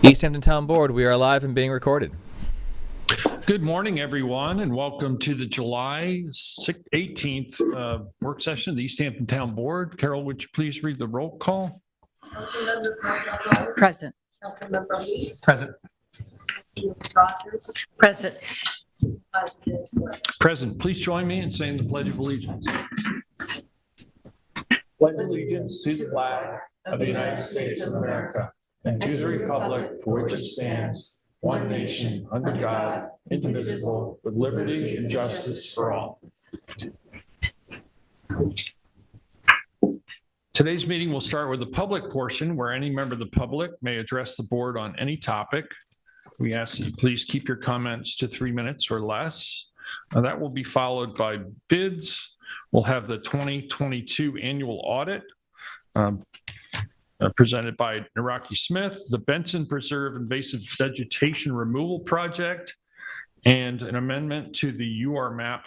East Hampton Town Board, we are live and being recorded. Good morning, everyone, and welcome to the July 18th work session of the East Hampton Town Board. Carol, would you please read the roll call? Councilmember Present. Councilmember Lees. Present. Councilmember Rogers. Present. President Square. Present. Please join me in saying the Pledge of Allegiance. Pledge allegiance to the flag of the United States of America and to the republic for which it stands, one nation, under God, indivisible, with liberty and justice for all. Today's meeting will start with the public portion where any member of the public may address the board on any topic. We ask that you please keep your comments to 3 minutes or less. That will be followed by bids. We'll have the 2022 annual audit presented by Naraki Smith, the Benson Preserve Invasive Vegetation Removal Project, and an amendment to the UR map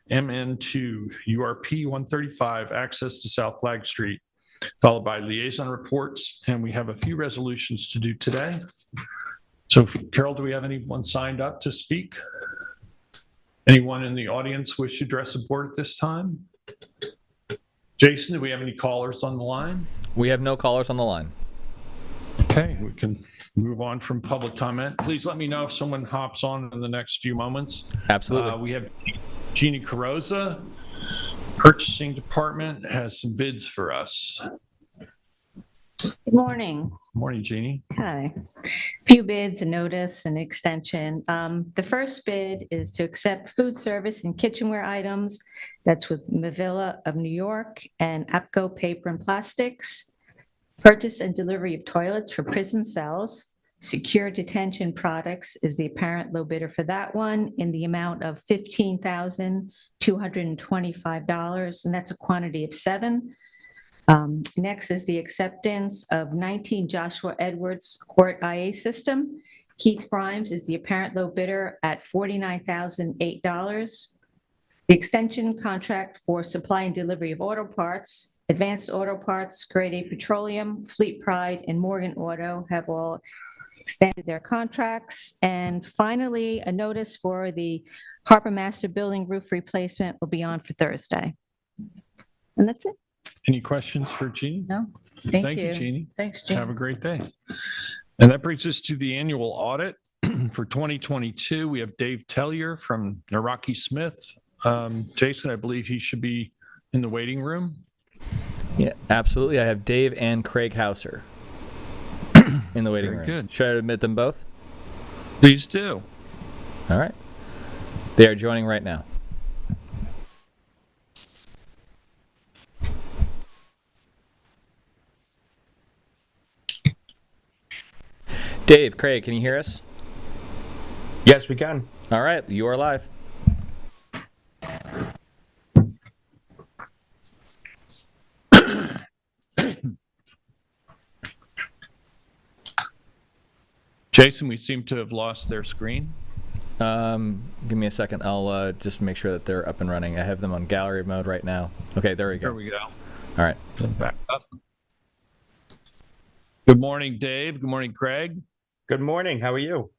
MN2 URP 135 access to South Flag Street, followed by liaison reports. And we have a few resolutions to do today. So Carol, do we have anyone signed up to speak? Anyone in the audience wish to address the board at this time? Jason, do we have any callers on the line? We have no callers on the line. Okay, we can move on from public comment. Please let me know if someone hops on in the next few moments. Absolutely. We have Jeannie Carrozza, Purchasing Department, has some bids for us. Good morning. Morning, Jeannie. Hi. Few bids, a notice, and extension. The first bid is to accept food service and kitchenware items. That's with Mavilla of New York and APCO Paper and Plastics. Purchase and delivery of toilets for prison cells. Secure detention products is the apparent low bidder for that one in the amount of $15,225, and that's a quantity of 7. Next is the acceptance of 19 Joshua Edwards Court IA system. Keith Grimes is the apparent low bidder at $49,008. The extension contract for supply and delivery of auto parts, Advanced Auto Parts, Grade A Petroleum, Fleet Pride, and Morgan Auto have all extended their contracts. And finally, a notice for the Harbor Master Building roof replacement will be on for Thursday. And that's it. Any questions for Jeannie? No, Thank you, Jeannie. Thanks, Have a great day. And that brings us to the annual audit for 2022. We have Dave Tellier from Naraki Smith. Jason, I believe he should be in the waiting room. Yeah, absolutely. I have Dave and Craig Hauser in the waiting room. Very good. Should I admit them both? Please do. All right. They are joining right now. Dave, Craig, can you hear us? Yes, we can. All right, you are live. Jason, we seem to have lost their screen. Give me a second. I'll just make sure that they're up and running. I have them on gallery mode right now. Okay, there we go. There we go. All right. Back up. Good morning, Dave. Good morning, Craig. Good morning. How are you?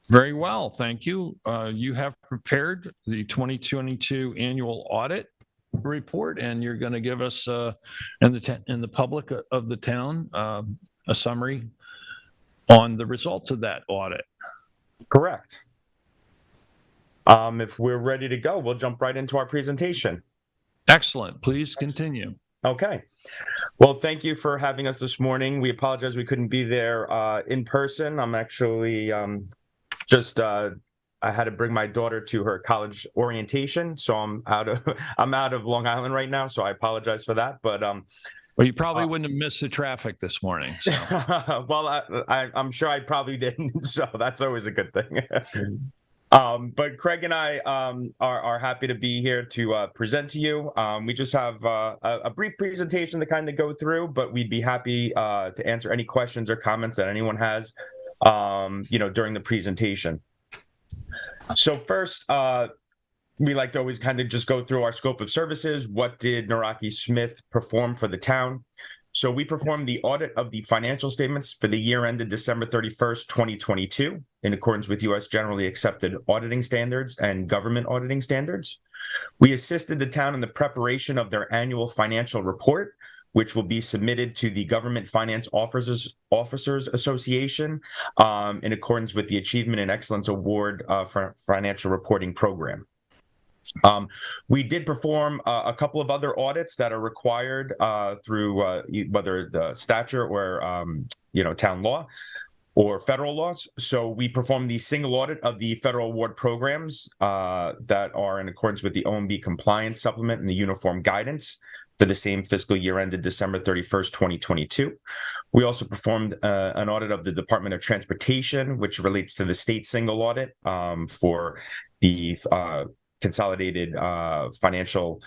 Very well, thank you. You have prepared the 2022 annual audit report, and you're going to give us and the public of the town a summary on the results of that audit. Correct. If we're ready to go, we'll jump right into our presentation. Excellent. Please continue. Okay. Well, thank you for having us this morning. We apologize we couldn't be there in person. I'm actually I had to bring my daughter to her college orientation, so I'm out of Long Island right now, so I apologize for that. But well, you probably wouldn't have missed the traffic this morning. So. Well, I'm sure I probably didn't, so that's always a good thing. But Craig and I are happy to be here to present to you. We just have a brief presentation to kind of go through, but we'd be happy to answer any questions or comments that anyone has, during the presentation. So first, we like to always kind of just go through our scope of services. What did Naraki Smith perform for the town? So we performed the audit of the financial statements for the year ended December 31st, 2022, in accordance with U.S. generally accepted auditing standards and government auditing standards. We assisted the town in the preparation of their annual financial report, which will be submitted to the Government Finance Officers Association in accordance with the Achievement and Excellence Award for Financial Reporting Program. We did perform a couple of other audits that are required through whether the statute or town law or federal laws. So we performed the single audit of the federal award programs that are in accordance with the OMB compliance supplement and the uniform guidance for the same fiscal year ended December 31st, 2022. We also performed an audit of the Department of Transportation, which relates to the state single audit for the consolidated financial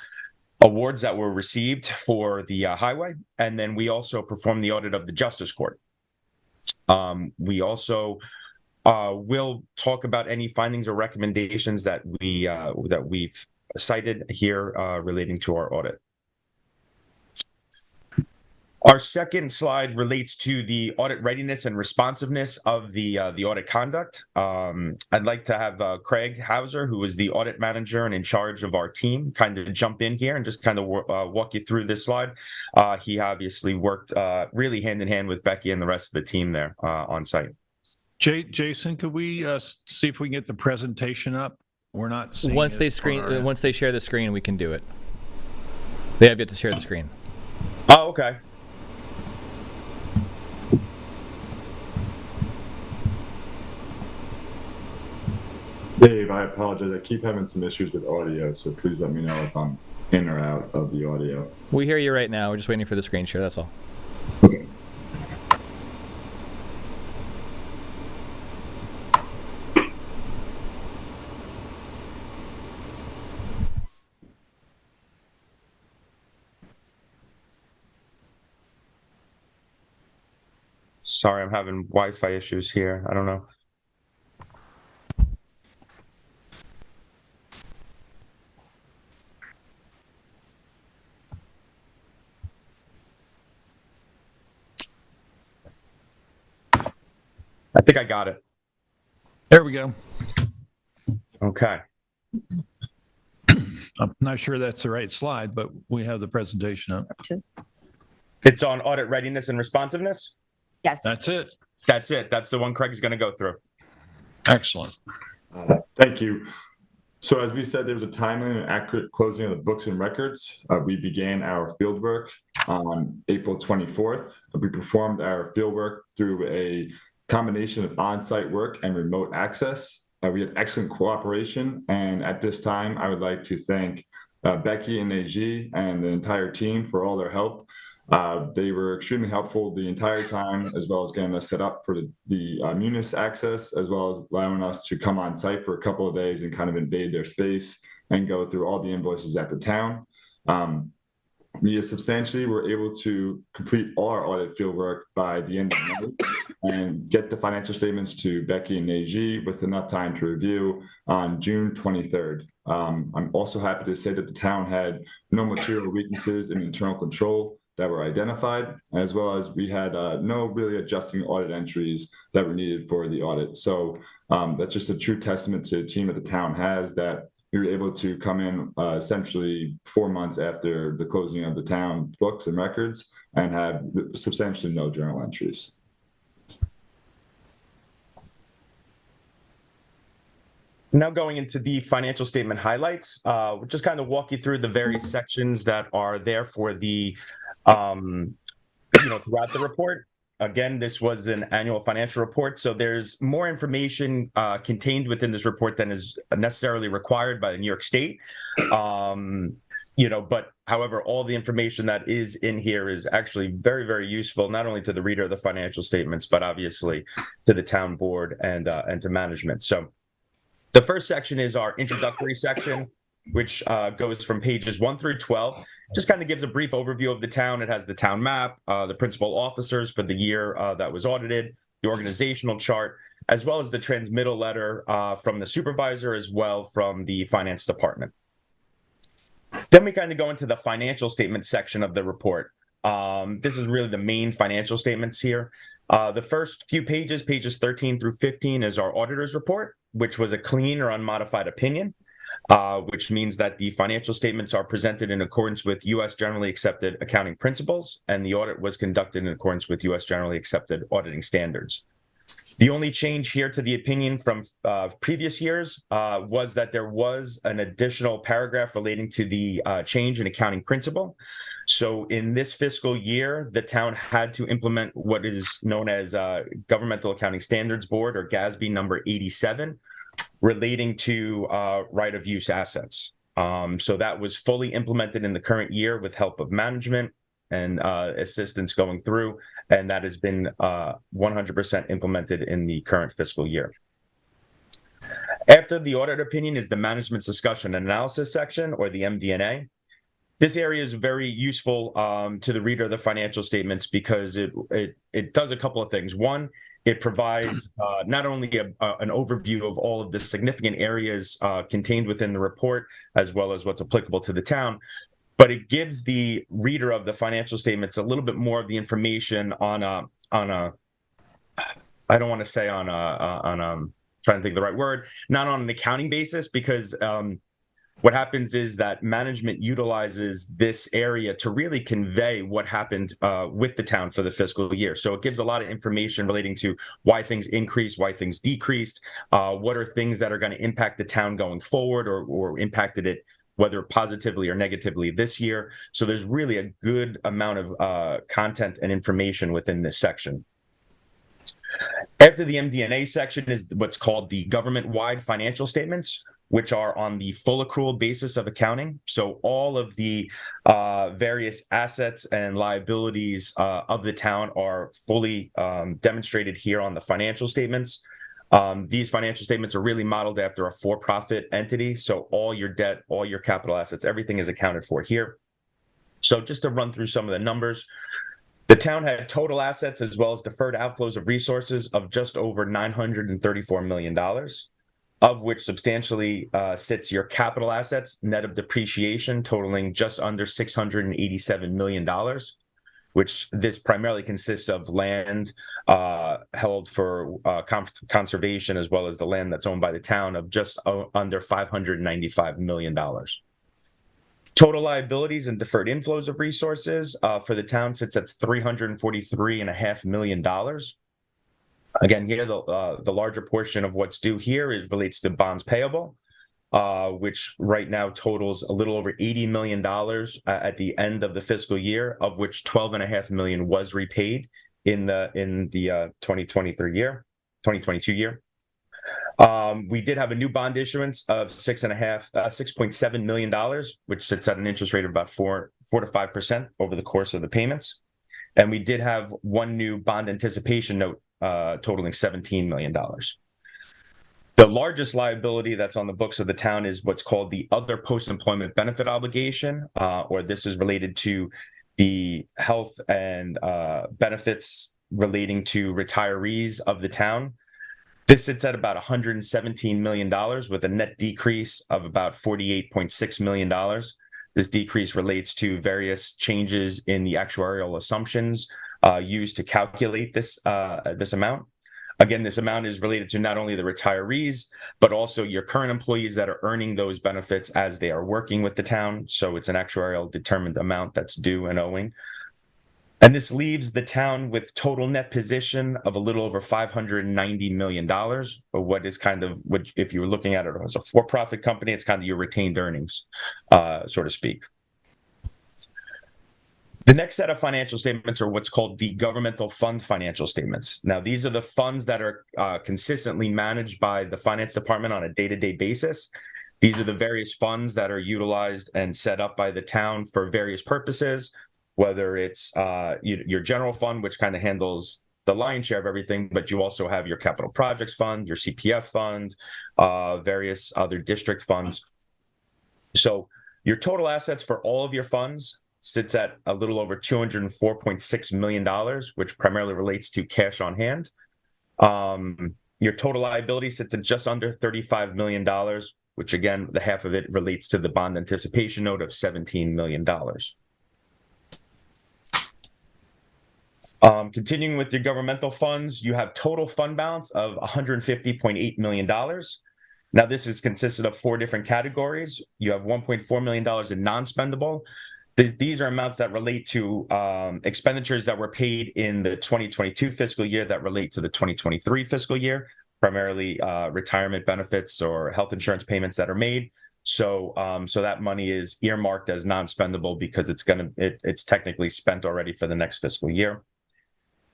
awards that were received for the highway. And then we also performed the audit of the Justice Court. We also will talk about any findings or recommendations that we've cited here relating to our audit. Our second slide relates to the audit readiness and responsiveness of the audit conduct. I'd like to have Craig Hauser, who is the audit manager and in charge of our team, kind of jump in here and just kind of walk you through this slide. He obviously worked really hand in hand with Becky and the rest of the team there on site. Jason, could we see if we can get the presentation up? We're not seeing once they share the screen, we can do it. They have yet to share the screen. Oh, okay. Dave, I apologize. I keep having some issues with audio, so please let me know if I'm in or out of the audio. We hear you right now. We're just waiting for the screen share, that's all. Okay. Sorry, I'm having Wi-Fi issues here. I don't know. I think I got it. There we go. Okay. I'm not sure that's the right slide, but we have the presentation up. It's on audit readiness and responsiveness? Yes. That's it. That's it. That's the one Craig's going to go through. Excellent. Thank you. So as we said, there was a timely and accurate closing of the books and records. We began our field work on April 24th. We performed our field work through a combination of on-site work and remote access. We had excellent cooperation, and at this time, I would like to thank Becky and AG and the entire team for all their help. They were extremely helpful the entire time, as well as getting us set up for the Munis access, as well as allowing us to come on site for a couple of days and kind of invade their space and go through all the invoices at the town. We substantially were able to complete all our audit field work by the end of May and get the financial statements to Becky and AG with enough time to review on June 23rd. I'm also happy to say that the town had no material weaknesses in internal control that were identified, as well as we had no really adjusting audit entries that were needed for the audit. So that's just a true testament to the team that the town has, that we were able to come in essentially 4 months after the closing of the town books and records and have substantially no journal entries. Now going into the financial statement highlights, we'll just kind of walk you through the various sections that are there for the, throughout the report. Again, this was an annual financial report, so there's more information contained within this report than is necessarily required by New York State. But however, all the information that is in here is actually very, very useful, not only to the reader of the financial statements, but obviously to the town board and to management. So the first section is our introductory section, which goes from pages 1 through 12. Just kind of gives a brief overview of the town. It has the town map, the principal officers for the year that was audited, the organizational chart, as well as the transmittal letter from the supervisor, as well from the finance department. Then we kind of go into the financial statement section of the report, This is really the main financial statements here. The first few pages, pages 13 through 15, is our auditor's report, which was a clean or unmodified opinion, which means that the financial statements are presented in accordance with U.S. generally accepted accounting principles, and the audit was conducted in accordance with U.S. generally accepted auditing standards. The only change here to the opinion from previous years was that there was an additional paragraph relating to the change in accounting principle. So in this fiscal year, the town had to implement what is known as Governmental Accounting Standards Board, or GASB number 87, relating to right of use assets. So that was fully implemented in the current year with help of management and assistance going through, and that has been 100% implemented in the current fiscal year. After the audit opinion is the management's discussion and analysis section, or the MD&A. This area is very useful to the reader of the financial statements because it does a couple of things. One, it provides not only an overview of all of the significant areas contained within the report, as well as what's applicable to the town, but it gives the reader of the financial statements a little bit more of the information on a I don't want to say on a trying to think of the right word, not on an accounting basis, because what happens is that management utilizes this area to really convey what happened with the town for the fiscal year. So it gives a lot of information relating to why things increased, why things decreased, what are things that are going to impact the town going forward, or impacted it whether positively or negatively this year. So there's really a good amount of content and information within this section. After the MD&A section is what's called the government-wide financial statements, which are on the full accrual basis of accounting. So all of the various assets and liabilities of the town are fully demonstrated here on the financial statements. These financial statements are really modeled after a for-profit entity. So all your debt, all your capital assets, everything is accounted for here. So just to run through some of the numbers, the town had total assets as well as deferred outflows of resources of just over $934 million, of which substantially sits your capital assets, net of depreciation, totaling just under $687 million, which this primarily consists of land held for conservation, as well as the land that's owned by the town of just under $595 million. Total liabilities and deferred inflows of resources for the town sits at $343.5 million. Again, here, the larger portion of what's due here relates to bonds payable, which right now totals a little over $80 million at the end of the fiscal year, of which $12.5 million was repaid in the 2022 year. We did have a new bond issuance of $6.7 million, which sits at an interest rate of about 4 to 5% over the course of the payments. And we did have one new bond anticipation note totaling $17 million. The largest liability that's on the books of the town is what's called the other post-employment benefit obligation, or this is related to the health and benefits relating to retirees of the town. This sits at about $117 million with a net decrease of about $48.6 million. This decrease relates to various changes in the actuarial assumptions used to calculate this amount. Again, this amount is related to not only the retirees, but also your current employees that are earning those benefits as they are working with the town. So it's an actuarial determined amount that's due and owing. And this leaves the town with total net position of a little over $590 million, or what is kind of, what, if you were looking at it as a for-profit company, it's kind of your retained earnings, so to speak. The next set of financial statements are what's called the governmental fund financial statements. Now, these are the funds that are consistently managed by the finance department on a day-to-day basis. These are the various funds that are utilized and set up by the town for various purposes, whether it's your general fund, which kind of handles the lion's share of everything, but you also have your capital projects fund, your CPF fund, various other district funds. So your total assets for all of your funds sits at a little over $204.6 million, which primarily relates to cash on hand. Your total liability sits at just under $35 million, which again, the half of it relates to the bond anticipation note of $17 million. Continuing with your governmental funds, you have total fund balance of $150.8 million. Now, this is consisted of 4 different categories. You have $1.4 million in non-spendable. These are amounts that relate to expenditures that were paid in the 2022 fiscal year that relate to the 2023 fiscal year, primarily retirement benefits or health insurance payments that are made. So that money is earmarked as non-spendable because it's technically spent already for the next fiscal year.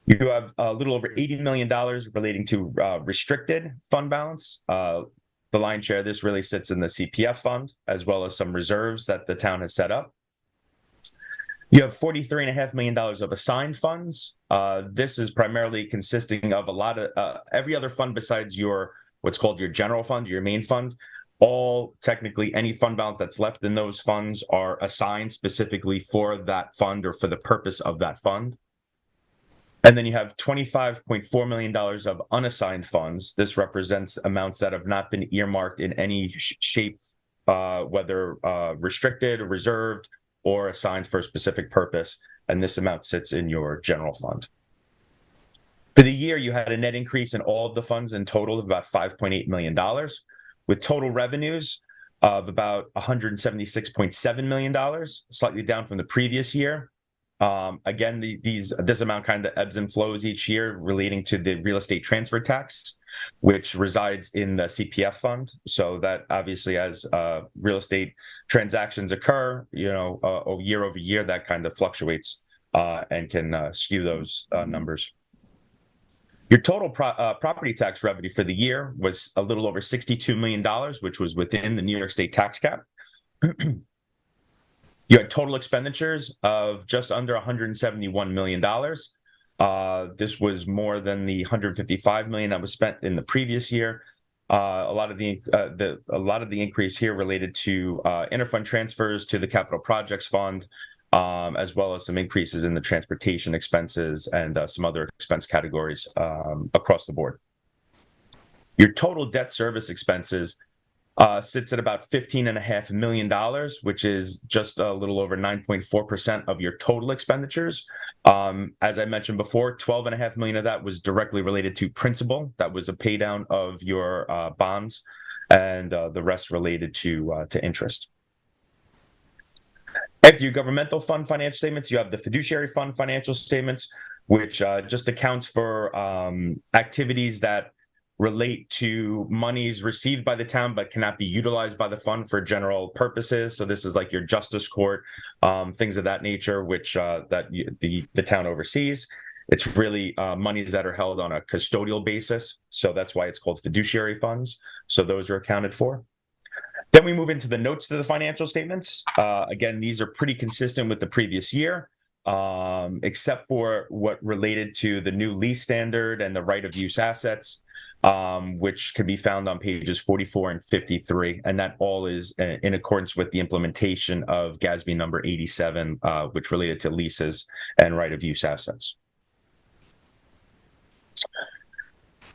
You have a little over $80 million relating to restricted fund balance. The lion's share of this really sits in the CPF fund, as well as some reserves that the town has set up. You have $43.5 million of assigned funds. This is primarily consisting of a lot of every other fund besides what's called your general fund, your main fund. All technically any fund balance that's left in those funds are assigned specifically for that fund or for the purpose of that fund. And then you have $25.4 million of unassigned funds. This represents amounts that have not been earmarked in any shape, whether restricted, reserved, or assigned for a specific purpose. And this amount sits in your general fund. For the year, you had a net increase in all of the funds in total of about $5.8 million, with total revenues of about $176.7 million, slightly down from the previous year. Again, this amount kind of ebbs and flows each year relating to the real estate transfer tax, which resides in the CPF fund. So that obviously, as real estate transactions occur, year over year, that kind of fluctuates and can skew those numbers. Your total property tax revenue for the year was a little over $62 million, which was within the New York State tax cap. You had total expenditures of just under $171 million. This was more than the $155 million that was spent in the previous year. A lot of the increase here related to interfund transfers to the Capital Projects Fund, as well as some increases in the transportation expenses and some other expense categories across the board. Your total debt service expenses sits at about $15.5 million, which is just a little over 9.4% of your total expenditures. As I mentioned before, $12.5 million of that was directly related to principal. That was a pay down of your bonds, and the rest related to interest. After your governmental fund financial statements, you have the fiduciary fund financial statements, which just accounts for activities that relate to monies received by the town but cannot be utilized by the fund for general purposes. So this is like your justice court, things of that nature, which the town oversees. It's really monies that are held on a custodial basis. So that's why it's called fiduciary funds. So those are accounted for. Then we move into the notes to the financial statements. Again, these are pretty consistent with the previous year, except for what related to the new lease standard and the right of use assets, which can be found on pages 44 and 53. And that all is in accordance with the implementation of GASB number 87, which related to leases and right of use assets.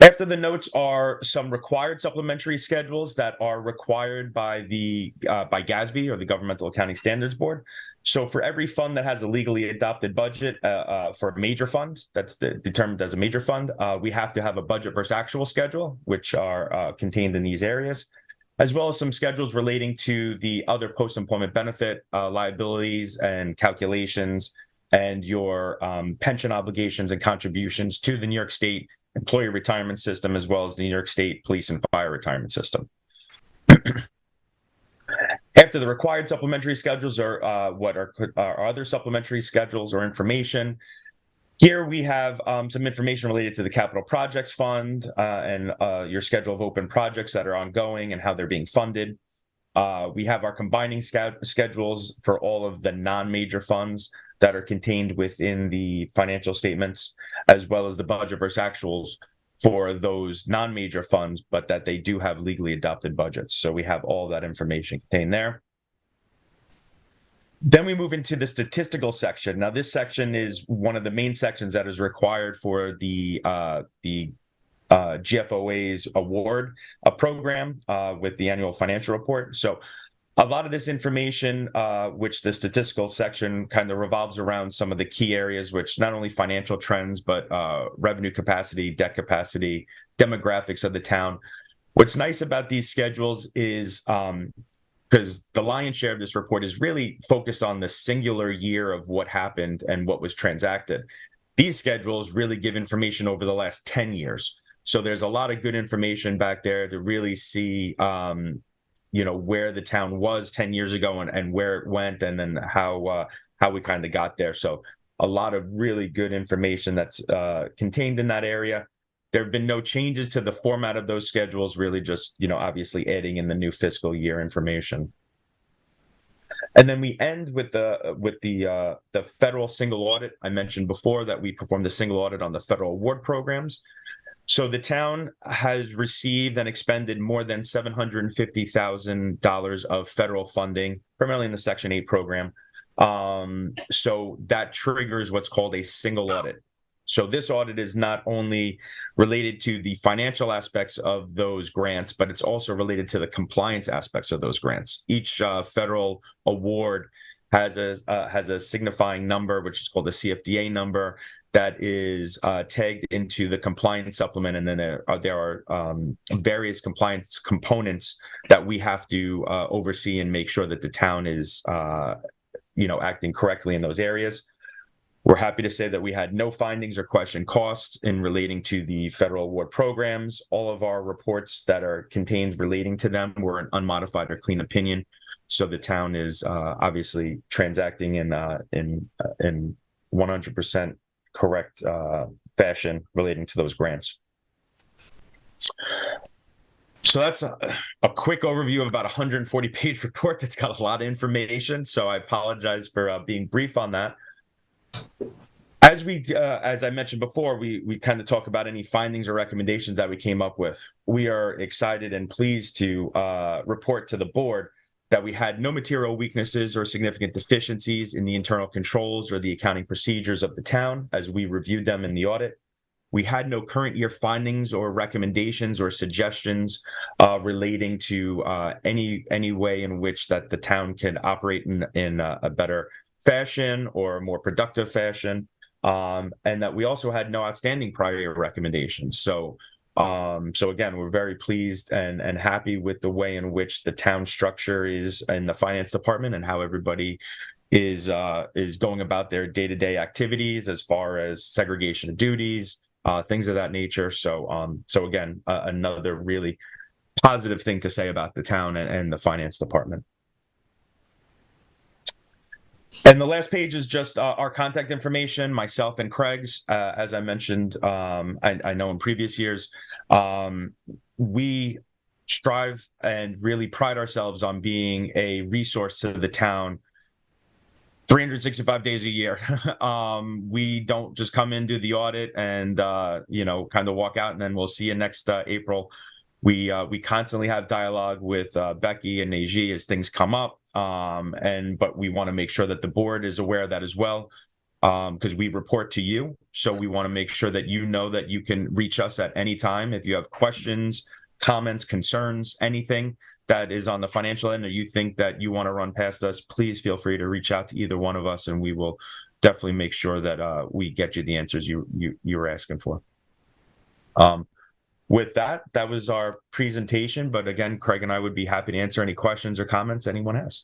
After the notes are some required supplementary schedules that are required by by GASB, or the Governmental Accounting Standards Board. So for every fund that has a legally adopted budget for a major fund, that's determined as a major fund, we have to have a budget versus actual schedule, which are contained in these areas, as well as some schedules relating to the other post-employment benefit liabilities and calculations, and your pension obligations and contributions to the New York State Employee Retirement System, as well as the New York State Police and Fire Retirement System. After the required supplementary schedules are what are other supplementary schedules or information. Here we have some information related to the Capital Projects Fund and your schedule of open projects that are ongoing and how they're being funded. We have our combining schedules for all of the non-major funds that are contained within the financial statements, as well as the budget versus actuals for those non-major funds, but that they do have legally adopted budgets. So we have all that information contained there. Then we move into the statistical section. Now, this section is one of the main sections that is required for the GFOA's award program with the annual financial report. So A lot of this information, which the statistical section kind of revolves around some of the key areas, which not only financial trends, but revenue capacity, debt capacity, demographics of the town. What's nice about these schedules is because the lion's share of this report is really focused on the singular year of what happened and what was transacted. These schedules really give information over the last 10 years. So there's a lot of good information back there to really see where the town was 10 years ago and where it went, and then how we kind of got there. So a lot of really good information that's contained in that area. There have been no changes to the format of those schedules, really just, obviously adding in the new fiscal year information. And then we end with the federal single audit. I mentioned before that we performed a single audit on the federal award programs. So the town has received and expended more than $750,000 of federal funding, primarily in the Section 8 program. So that triggers what's called a single audit. So this audit is not only related to the financial aspects of those grants, but it's also related to the compliance aspects of those grants. Each federal award has a signifying number, which is called the CFDA number, that is tagged into the compliance supplement, and then there are various compliance components that we have to oversee and make sure that the town is acting correctly in those areas. We're happy to say that we had no findings or question costs in relating to the federal award programs. All of our reports that are contained relating to them were an unmodified or clean opinion. So the town is obviously transacting in 100% correct fashion relating to those grants. So that's a quick overview of about a 140-page report that's got a lot of information. So I apologize for being brief on that. As I mentioned before, we kind of talk about any findings or recommendations that we came up with. We are excited and pleased to report to the board that we had no material weaknesses or significant deficiencies in the internal controls or the accounting procedures of the town as we reviewed them in the audit. We had no current year findings or recommendations or suggestions relating to any way in which that the town can operate in a better fashion or a more productive fashion, and that we also had no outstanding prior year recommendations. So again, we're very pleased and happy with the way in which the town structure is in the finance department and how everybody is going about their day-to-day activities as far as segregation of duties, things of that nature. So again, another really positive thing to say about the town and the finance department. And the last page is just our contact information, myself and Craig's. As I mentioned, I know in previous years, we strive and really pride ourselves on being a resource to the town 365 days a year. We don't just come in, do the audit, and kind of walk out, and then we'll see you next April. We constantly have dialogue with Becky and Neji as things come up, but we want to make sure that the board is aware of that as well, because we report to you. So we want to make sure that you know that you can reach us at any time if you have questions, comments, concerns, anything that is on the financial end, or you think that you want to run past us. Please feel free to reach out to either one of us, and we will definitely make sure that we get you the answers you were asking for. With that was our presentation. But again, Craig and I would be happy to answer any questions or comments anyone has.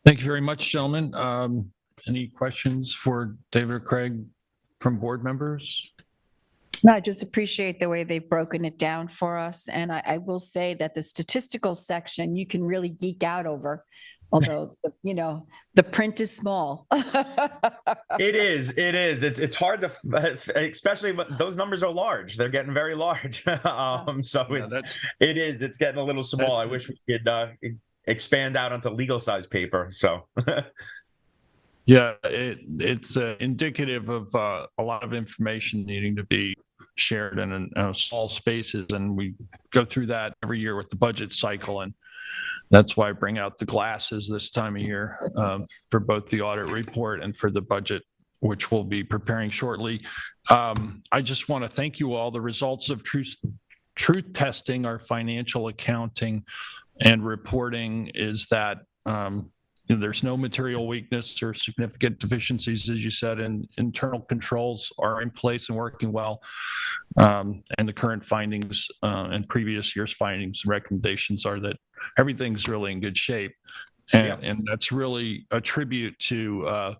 Thank you very much, gentlemen. Any questions for David or Craig from board members? No, I just appreciate the way they've broken it down for us. And I will say that the statistical section, you can really geek out over, although, the print is small. It is. It's hard to, especially, but those numbers are large. They're getting very large. It's getting a little small. I wish we could expand out onto legal size paper. So. Yeah, it's indicative of a lot of information needing to be shared in small spaces, and we go through that every year with the budget cycle, and that's why I bring out the glasses this time of year for both the audit report and for the budget, which we'll be preparing shortly. I just want to thank you all. The results of truth testing our financial accounting and reporting is that there's no material weakness or significant deficiencies, as you said, and internal controls are in place and working well. And the current findings and previous year's findings and recommendations are that everything's really in good shape. And that's really a tribute to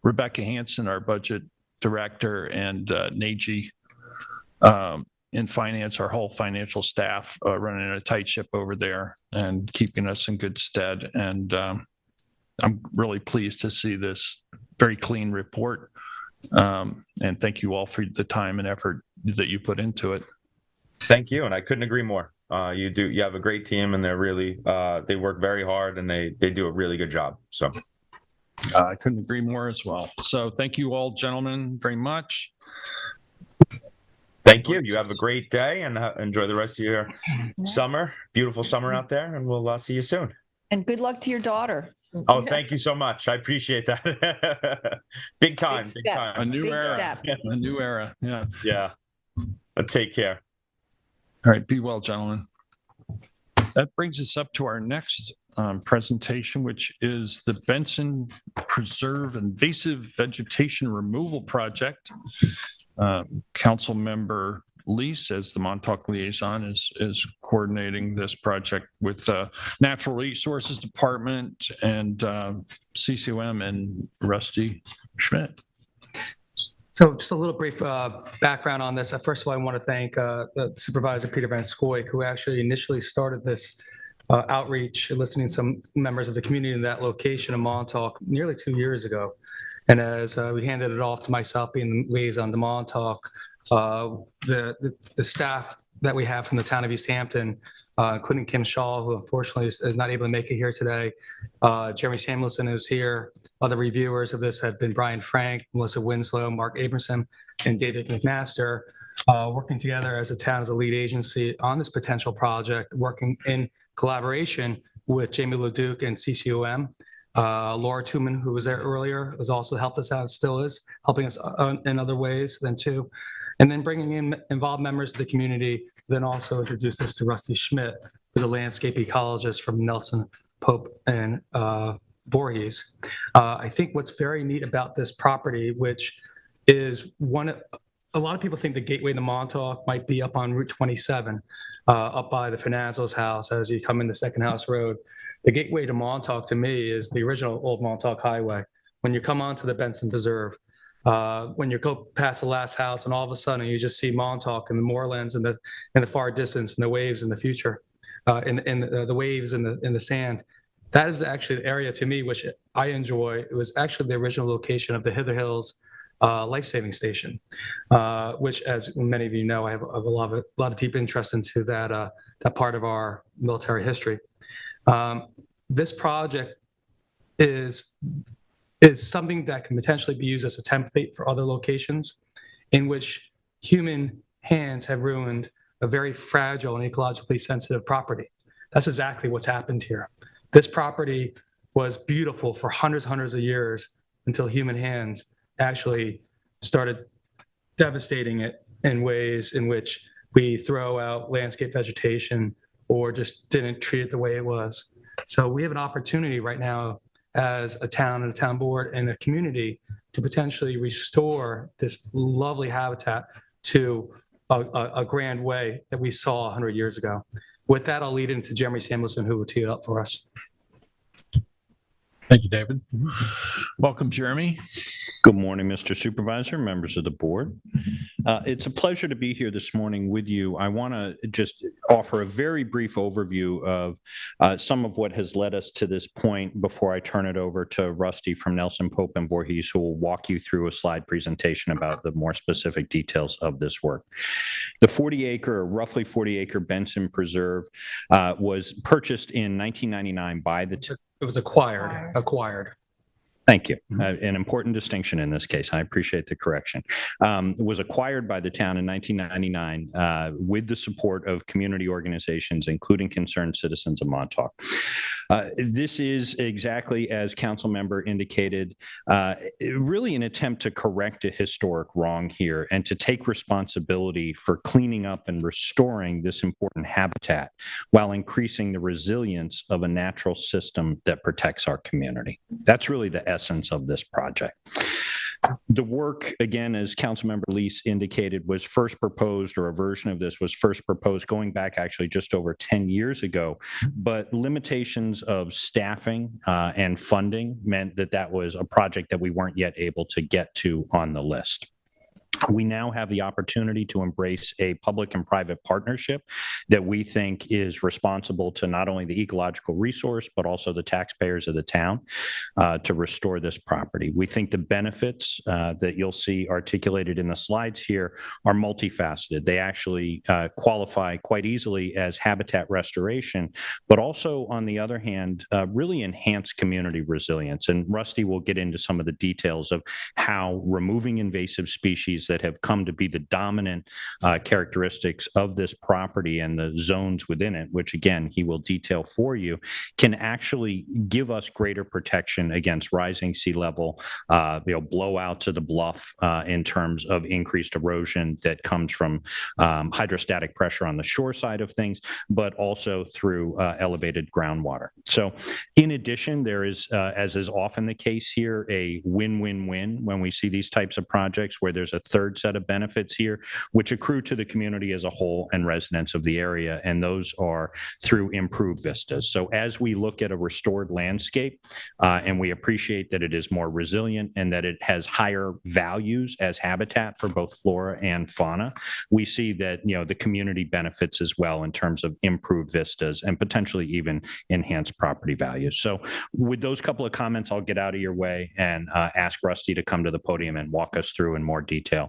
Rebecca Hanson, our budget director, and Naji in finance, our whole financial staff running a tight ship over there and keeping us in good stead. And I'm really pleased to see this very clean report. And thank you all for the time and effort that you put into it. Thank you, and I couldn't agree more. You have a great team, and they're really they work very hard, and they do a really good job. So I couldn't agree more as well. So thank you all, gentlemen, very much. Thank you. You have a great day, and enjoy the rest of your summer. Beautiful summer out there, and we'll see you soon. And good luck to your daughter. Oh, thank you so much. I appreciate that. Big time. Big step. time. A new Big era. step. A new era. Yeah. Yeah. Take care. All right. Be well, gentlemen. That brings us up to our next presentation, which is the Benson Preserve Invasive Vegetation Removal Project. Council member Lease, as the Montauk liaison, is coordinating this project with the Natural Resources Department and CCOM and Rusty Schmidt. So just a little brief background on this. First of all, I want to thank Supervisor Peter Van Scoy, who actually initially started this outreach, listening to some members of the community in that location in Montauk nearly 2 years ago. And as we handed it off to myself being the liaison to Montauk, the staff that we have from the town of East Hampton, including Kim Shaw, who unfortunately is not able to make it here today. Jeremy Samuelson is here. Other reviewers of this have been Brian Frank, Melissa Winslow, Mark Abramson, and David McMaster, working together as a town, as a lead agency on this potential project, working in collaboration with Jamie LeDuc and CCOM. Laura Tuman, who was there earlier, has also helped us out and still is helping us in other ways then too. And then bringing in involved members of the community, then also introduced us to Rusty Schmidt, who's a landscape ecologist from Nelson Pope and Voorhees. I think what's very neat about this property, which is a lot of people think the gateway to Montauk might be up on Route 27, up by the Finazzo's house as you come into Second House Road. The gateway to Montauk, to me, is the original Old Montauk Highway. When you come onto the Benson Preserve, when you go past the last house, and all of a sudden you just see Montauk and the moorlands in the far distance, and the waves in the future, the waves in the sand. That is actually the area to me which I enjoy. It was actually the original location of the Hither Hills life-saving station, which, as many of you know, I have a lot of deep interest into that part of our military history. This project is something that can potentially be used as a template for other locations in which human hands have ruined a very fragile and ecologically sensitive property. That's exactly what's happened here. This property was beautiful for hundreds of years until human hands actually started devastating it in ways in which we throw out landscape vegetation or just didn't treat it the way it was. So we have an opportunity right now as a town and a town board and a community to potentially restore this lovely habitat to a grand way that we saw 100 years ago. With that, I'll lead into Jeremy Samuelson, who will tee it up for us. Thank you, David. Welcome, Jeremy. Good morning, Mr. Supervisor, members of the board. It's a pleasure to be here this morning with you. I want to just offer a very brief overview of some of what has led us to this point before I turn it over to Rusty from Nelson Pope and Voorhees, who will walk you through a slide presentation about the more specific details of this work. The roughly 40-acre Benson Preserve was purchased in 1999 by the... It was acquired. Thank you. An important distinction in this case. I appreciate the correction. It was acquired by the town in 1999 with the support of community organizations, including concerned citizens of Montauk. This is exactly as council member indicated, really an attempt to correct a historic wrong here and to take responsibility for cleaning up and restoring this important habitat while increasing the resilience of a natural system that protects our community. That's really the essence of this project. The work, again, as Councilmember Lease indicated, was first proposed, or a version of this was first proposed going back actually just over 10 years ago. But limitations of staffing and funding meant that that was a project that we weren't yet able to get to on the list. We now have the opportunity to embrace a public and private partnership that we think is responsible to not only the ecological resource, but also the taxpayers of the town to restore this property. We think the benefits that you'll see articulated in the slides here are multifaceted. They actually qualify quite easily as habitat restoration, but also, on the other hand, really enhance community resilience. And Rusty will get into some of the details of how removing invasive species that have come to be the dominant characteristics of this property and the zones within it, which again, he will detail for you, can actually give us greater protection against rising sea level, blowouts of the bluff in terms of increased erosion that comes from hydrostatic pressure on the shore side of things, but also through elevated groundwater. So in addition, there is, as is often the case here, a win-win-win when we see these types of projects where there's a third set of benefits here, which accrue to the community as a whole and residents of the area, and those are through improved vistas. So as we look at a restored landscape, and we appreciate that it is more resilient and that it has higher values as habitat for both flora and fauna, we see that the community benefits as well in terms of improved vistas and potentially even enhanced property values. So with those couple of comments, I'll get out of your way and ask Rusty to come to the podium and walk us through in more detail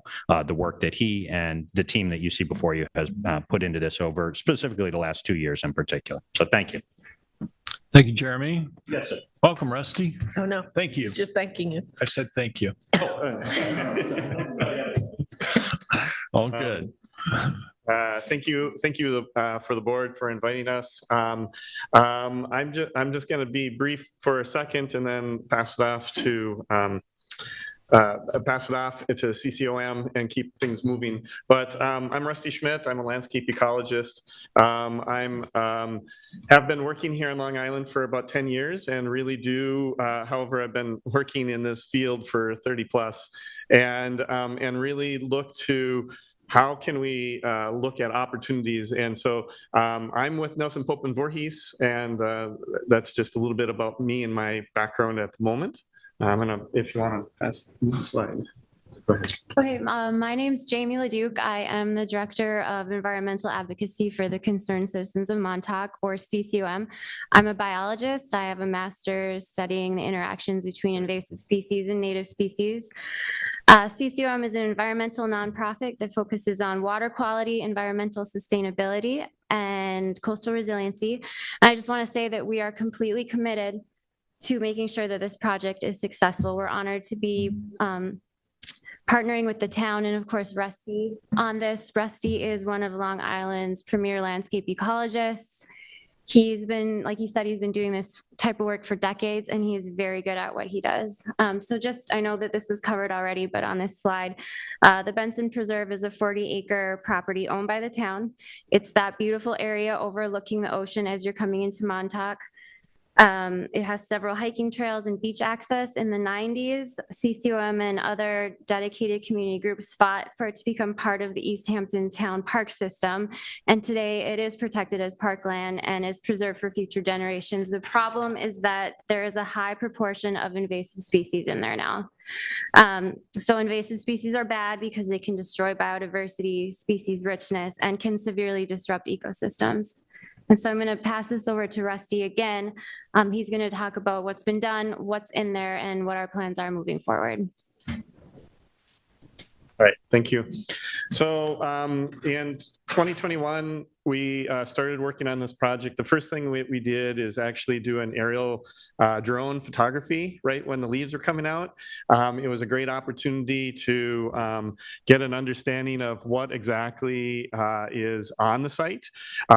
the work that he and the team that you see before you has put into this over specifically the last 2 years in particular. So thank you. Thank you, Jeremy. Yes, sir. Welcome, Rusty. Oh, no. Thank you. He's just thanking you. I said thank you. All good. Thank you for the board for inviting us. I'm just going to be brief for a second and then pass it off to CCOM and keep things moving. But I'm Rusty Schmidt. I'm a landscape ecologist. Have been working here on Long Island for about 10 years and really however, I've been working in this field for 30 plus and really look to how can we look at opportunities? And so I'm with Nelson Pope and Voorhees, and that's just a little bit about me and my background at the moment. If you want to pass the slide. Go ahead. Okay, my name's Jamie LeDuc. I am the Director of Environmental Advocacy for the Concerned Citizens of Montauk, or CCOM. I'm a biologist. I have a master's studying the interactions between invasive species and native species. CCOM is an environmental nonprofit that focuses on water quality, environmental sustainability, and coastal resiliency. And I just want to say that we are completely committed to making sure that this project is successful. We're honored to be partnering with the town and, of course, Rusty on this. Rusty is one of Long Island's premier landscape ecologists. He's been, like he said, he's been doing this type of work for decades, and he's very good at what he does. I know that this was covered already, but on this slide, the Benson Preserve is a 40-acre property owned by the town. It's that beautiful area overlooking the ocean as you're coming into Montauk. It has several hiking trails and beach access. In the 90s, CCOM and other dedicated community groups fought for it to become part of the East Hampton Town Park System. And today it is protected as parkland and is preserved for future generations. The problem is that there is a high proportion of invasive species in there now. So invasive species are bad because they can destroy biodiversity, species richness, and can severely disrupt ecosystems. And so I'm going to pass this over to Rusty again. He's going to talk about what's been done, what's in there, and what our plans are moving forward. All right, thank you. So in 2021, we started working on this project, the first thing we did is actually do an aerial drone photography right when the leaves are coming out. It was a great opportunity to get an understanding of what exactly is on the site.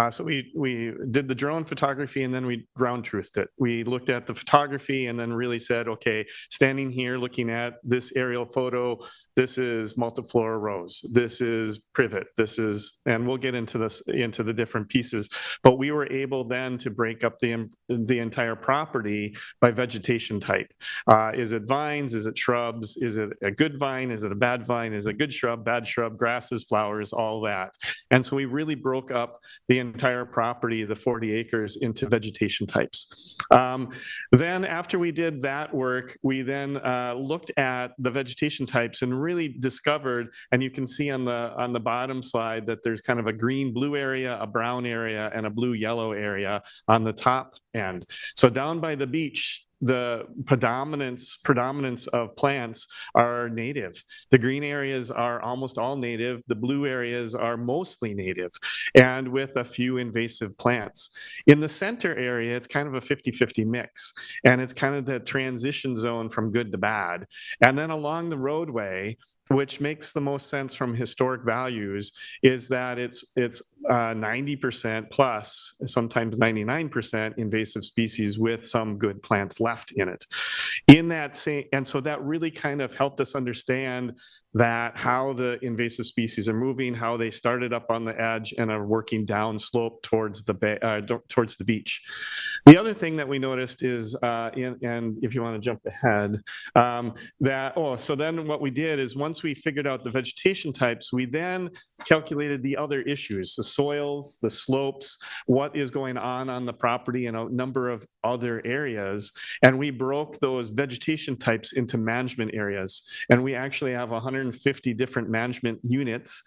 So we did the drone photography and then we ground truthed it. We looked at the photography and then really said, okay, standing here looking at this aerial photo, this is multiflora rose, this is privet, this is, and we'll get into this, into the different pieces, but we were able then to break up the entire property by vegetation type. Is it vines? Is it shrubs? Is it a good vine? Is it a bad vine? Is it a good shrub, bad shrub, grasses, flowers, all that. And so we really broke up the entire property, the 40 acres, into vegetation types. Then after we did that work, we then looked at the vegetation types and really discovered, and you can see on the bottom slide that there's kind of a green-blue area, a brown area, and a blue-yellow area on the top end. So down by the beach, the predominance of plants are native. The green areas are almost all native. The blue areas are mostly native, and with a few invasive plants. In the center area, it's kind of a 50-50 mix, and it's kind of the transition zone from good to bad. And then along the roadway, which makes the most sense from historic values, is that it's 90% plus, sometimes 99% invasive species with some good plants left in it. And so that really kind of helped us understand that how the invasive species are moving, how they started up on the edge and are working down slope towards the beach. The other thing that we noticed is, and if you want to jump ahead, so then what we did is once we figured out the vegetation types, we then calculated the other issues, the soils, the slopes, what is going on the property, and a number of other areas. And we broke those vegetation types into management areas. And we actually have 150 different management units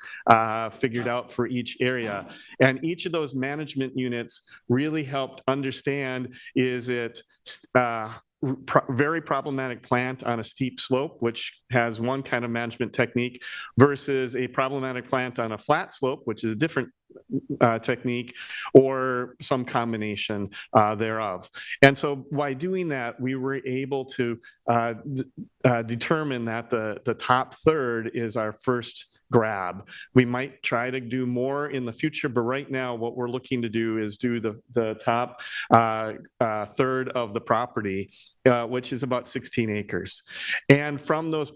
figured out for each area. And each of those management units really helped understand, is it very problematic plant on a steep slope, which has one kind of management technique, versus a problematic plant on a flat slope, which is a different technique, or some combination thereof. And so by doing that, we were able to determine that the top third is our first grab. We might try to do more in the future, but right now what we're looking to do is do the top third of the property, which is about 16 acres. And from those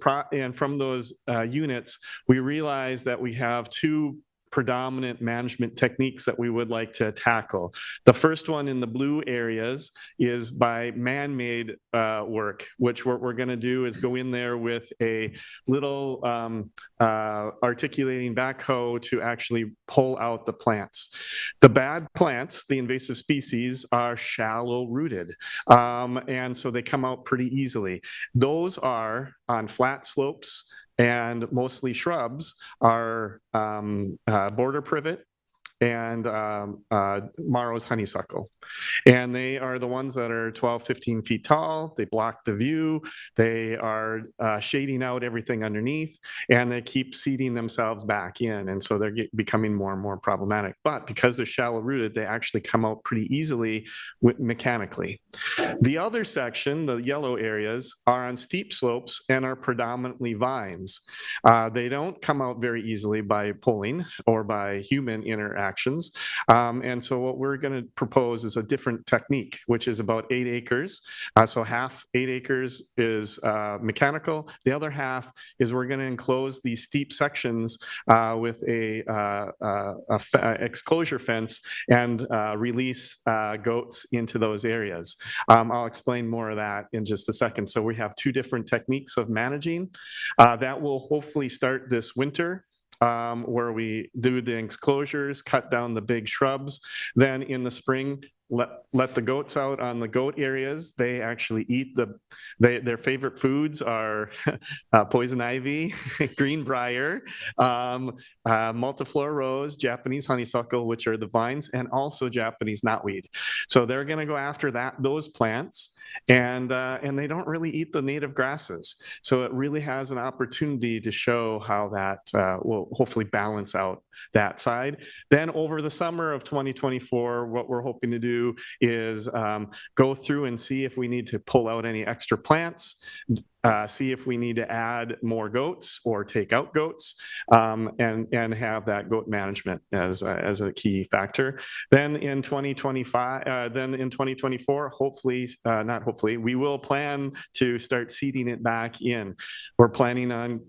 units, we realize that we have two predominant management techniques that we would like to tackle. The first one in the blue areas is by man-made work, which what we're going to do is go in there with a little articulating backhoe to actually pull out the plants. The bad plants, the invasive species, are shallow rooted, and so they come out pretty easily. Those are on flat slopes, and mostly shrubs, are border privet and Morrow's honeysuckle. And they are the ones that are 12, 15 feet tall. They block the view. They are shading out everything underneath, and they keep seeding themselves back in. And so they're becoming more and more problematic. But because they're shallow rooted, they actually come out pretty easily mechanically. The other section, the yellow areas, are on steep slopes and are predominantly vines. They don't come out very easily by pulling or by human interaction. And so what we're going to propose is a different technique, which is about 8 acres. So half 8 acres is mechanical. The other half is we're going to enclose these steep sections with a exclosure fence and release goats into those areas. I'll explain more of that in just a second. So we have two different techniques of managing that will hopefully start this winter, where we do the enclosures, cut down the big shrubs. Then in the spring, let the goats out on the goat areas. They actually eat their favorite foods are poison ivy, greenbrier, multiflora rose, Japanese honeysuckle, which are the vines, and also Japanese knotweed. So they're going to go after those plants, and they don't really eat the native grasses. So it really has an opportunity to show how that will hopefully balance out that side. Then over the summer of 2024, what we're hoping to do is go through and see if we need to pull out any extra plants, see if we need to add more goats or take out goats, and have that goat management as a key factor. Then in 2024, hopefully, not hopefully, we will plan to start seeding it back in. We're planning on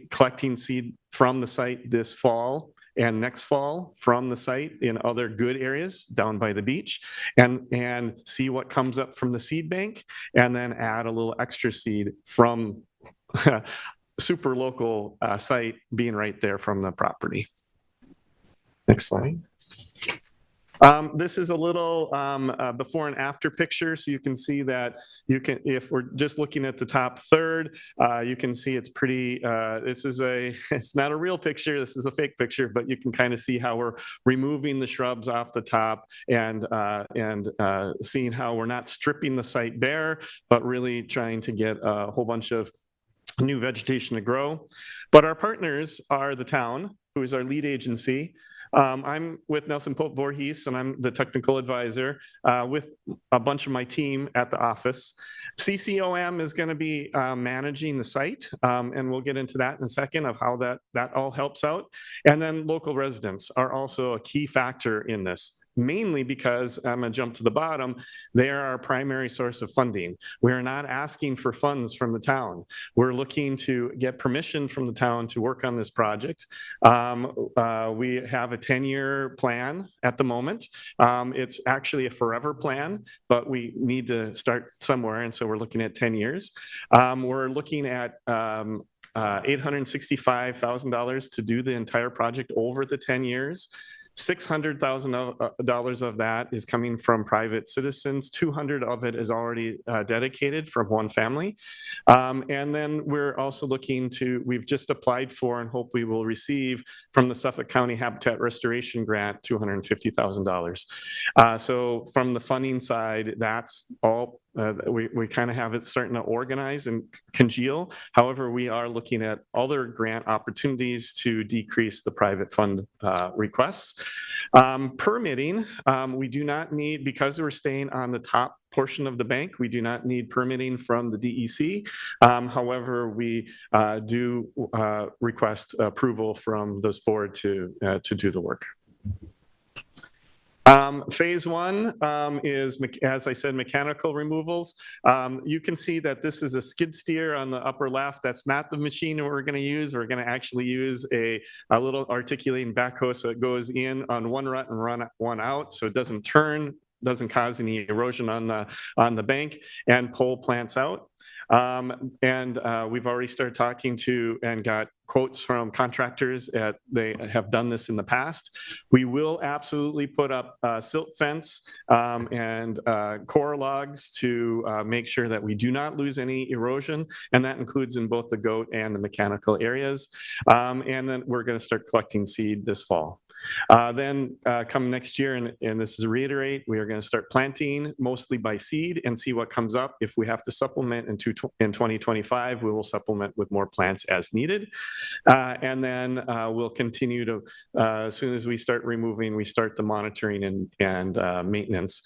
collecting seed from the site this fall and next fall from the site in other good areas down by the beach, and see what comes up from the seed bank, and then add a little extra seed from super local site being right there from the property. Next slide. This is a little before and after picture, so you can see that if we're just looking at the top third, you can see it's pretty, it's not a real picture, this is a fake picture, but you can kind of see how we're removing the shrubs off the top and seeing how we're not stripping the site bare, but really trying to get a whole bunch of new vegetation to grow. But our partners are the town, who is our lead agency. I'm with Nelson Pope Voorhees, and I'm the technical advisor with a bunch of my team at the office. CCOM is going to be managing the site, and we'll get into that in a second of how that all helps out. And then local residents are also a key factor in this, mainly because, I'm going to jump to the bottom, they are our primary source of funding. We are not asking for funds from the town. We're looking to get permission from the town to work on this project. We have a 10-year plan at the moment. It's actually a forever plan, but we need to start somewhere, and so we're looking at 10 years. We're looking at $865,000 to do the entire project over the 10 years. $600,000 of that is coming from private citizens. 200 of it is already dedicated from one family. And then we're also we've just applied for and hope we will receive from the Suffolk County Habitat Restoration Grant, $250,000. So from the funding side, that's all. We kind of have it starting to organize and congeal. However, we are looking at other grant opportunities to decrease the private fund requests. Permitting, we do not need, because we're staying on the top portion of the bank, we do not need permitting from the DEC. However, we do request approval from this board to do the work. Phase one is, as I said, mechanical removals. You can see that this is a skid steer on the upper left. That's not the machine we're going to use. We're going to actually use a little articulating backhoe, so it goes in on one rut and run one out, so it doesn't turn, doesn't cause any erosion on the bank, and pull plants out. We've already started talking to and got quotes from contractors. They have done this in the past. We will absolutely put up silt fence and core logs to make sure that we do not lose any erosion, and that includes in both the goat and the mechanical areas. And then we're going to start collecting seed this fall. Then come next year, and this is a reiterate, we are going to start planting mostly by seed and see what comes up. If we have to supplement in 2025, we will supplement with more plants as needed. And then we'll continue to, as soon as we start removing, we start the monitoring and maintenance.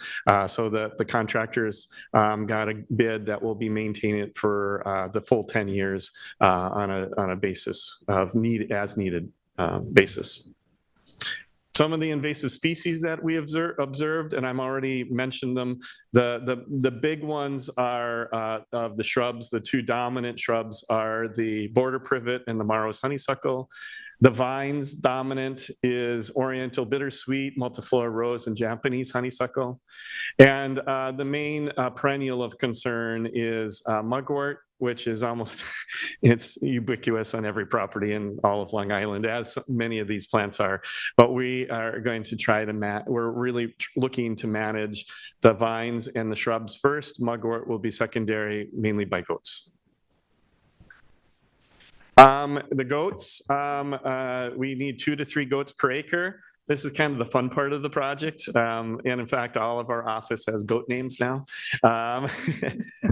So the contractors got a bid that will be maintaining it for the full 10 years on a basis of as needed basis. Some of the invasive species that we observed, and I've already mentioned them, the big ones are of the shrubs. The two dominant shrubs are the border privet and the Morrow's honeysuckle. The vines dominant is Oriental bittersweet, multiflora rose, and Japanese honeysuckle. And the main perennial of concern is mugwort, which is almost, it's ubiquitous on every property in all of Long Island, as many of these plants are. But we are going to try to, we're really looking to manage the vines and the shrubs first. Mugwort will be secondary, mainly by goats. The goats, we need 2 to 3 goats per acre. This is kind of the fun part of the project. And in fact, all of our office has goat names now.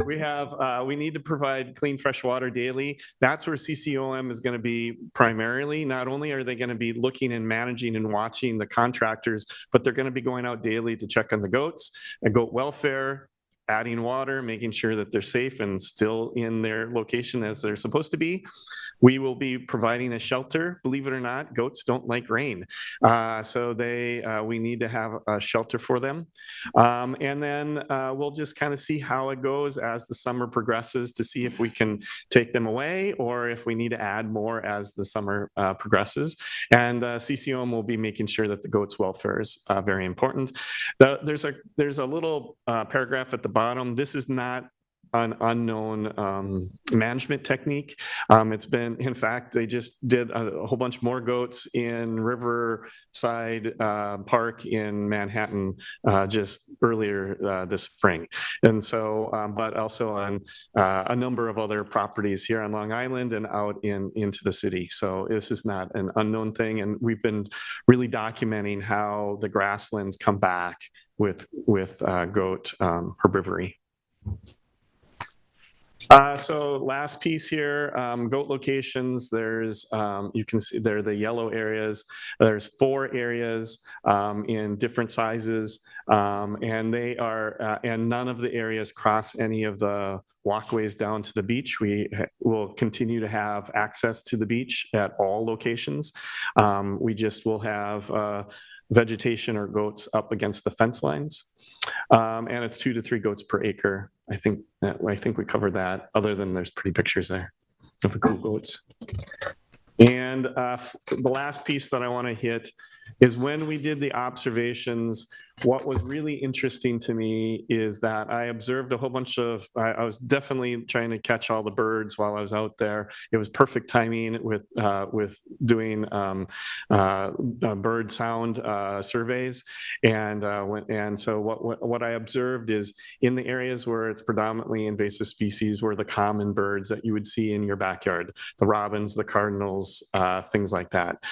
We need to provide clean, fresh water daily. That's where CCOM is going to be primarily. Not only are they going to be looking and managing and watching the contractors, but they're going to be going out daily to check on the goats and goat welfare, adding water, making sure that they're safe and still in their location as they're supposed to be. We will be providing a shelter. Believe it or not, goats don't like rain. So we need to have a shelter for them. And then we'll just kind of see how it goes as the summer progresses to see if we can take them away or if we need to add more as the summer progresses. And CCOM will be making sure that the goats' welfare is very important. There's a little paragraph at the bottom. This is not an unknown management technique. It's been, in fact, they just did a whole bunch more goats in Riverside Park in Manhattan just earlier this spring. And so, but also on a number of other properties here on Long Island and out into the city. So this is not an unknown thing. And we've been really documenting how the grasslands come back with goat herbivory. So last piece here, goat locations, there's, you can see there are the yellow areas. There's 4 areas in different sizes, and they are, and none of the areas cross any of the walkways down to the beach. We will continue to have access to the beach at all locations. We just will have vegetation or goats up against the fence lines. And it's 2 to 3 goats per acre. I think we covered that, other than there's pretty pictures there of the cool goats. And the last piece that I want to hit is when we did the observations, what was really interesting to me is that I observed a whole bunch of, I was definitely trying to catch all the birds while I was out there. It was perfect timing with doing bird sound surveys. And so what I observed is in the areas where it's predominantly invasive species were the common birds that you would see in your backyard, the robins, the cardinals, things like that,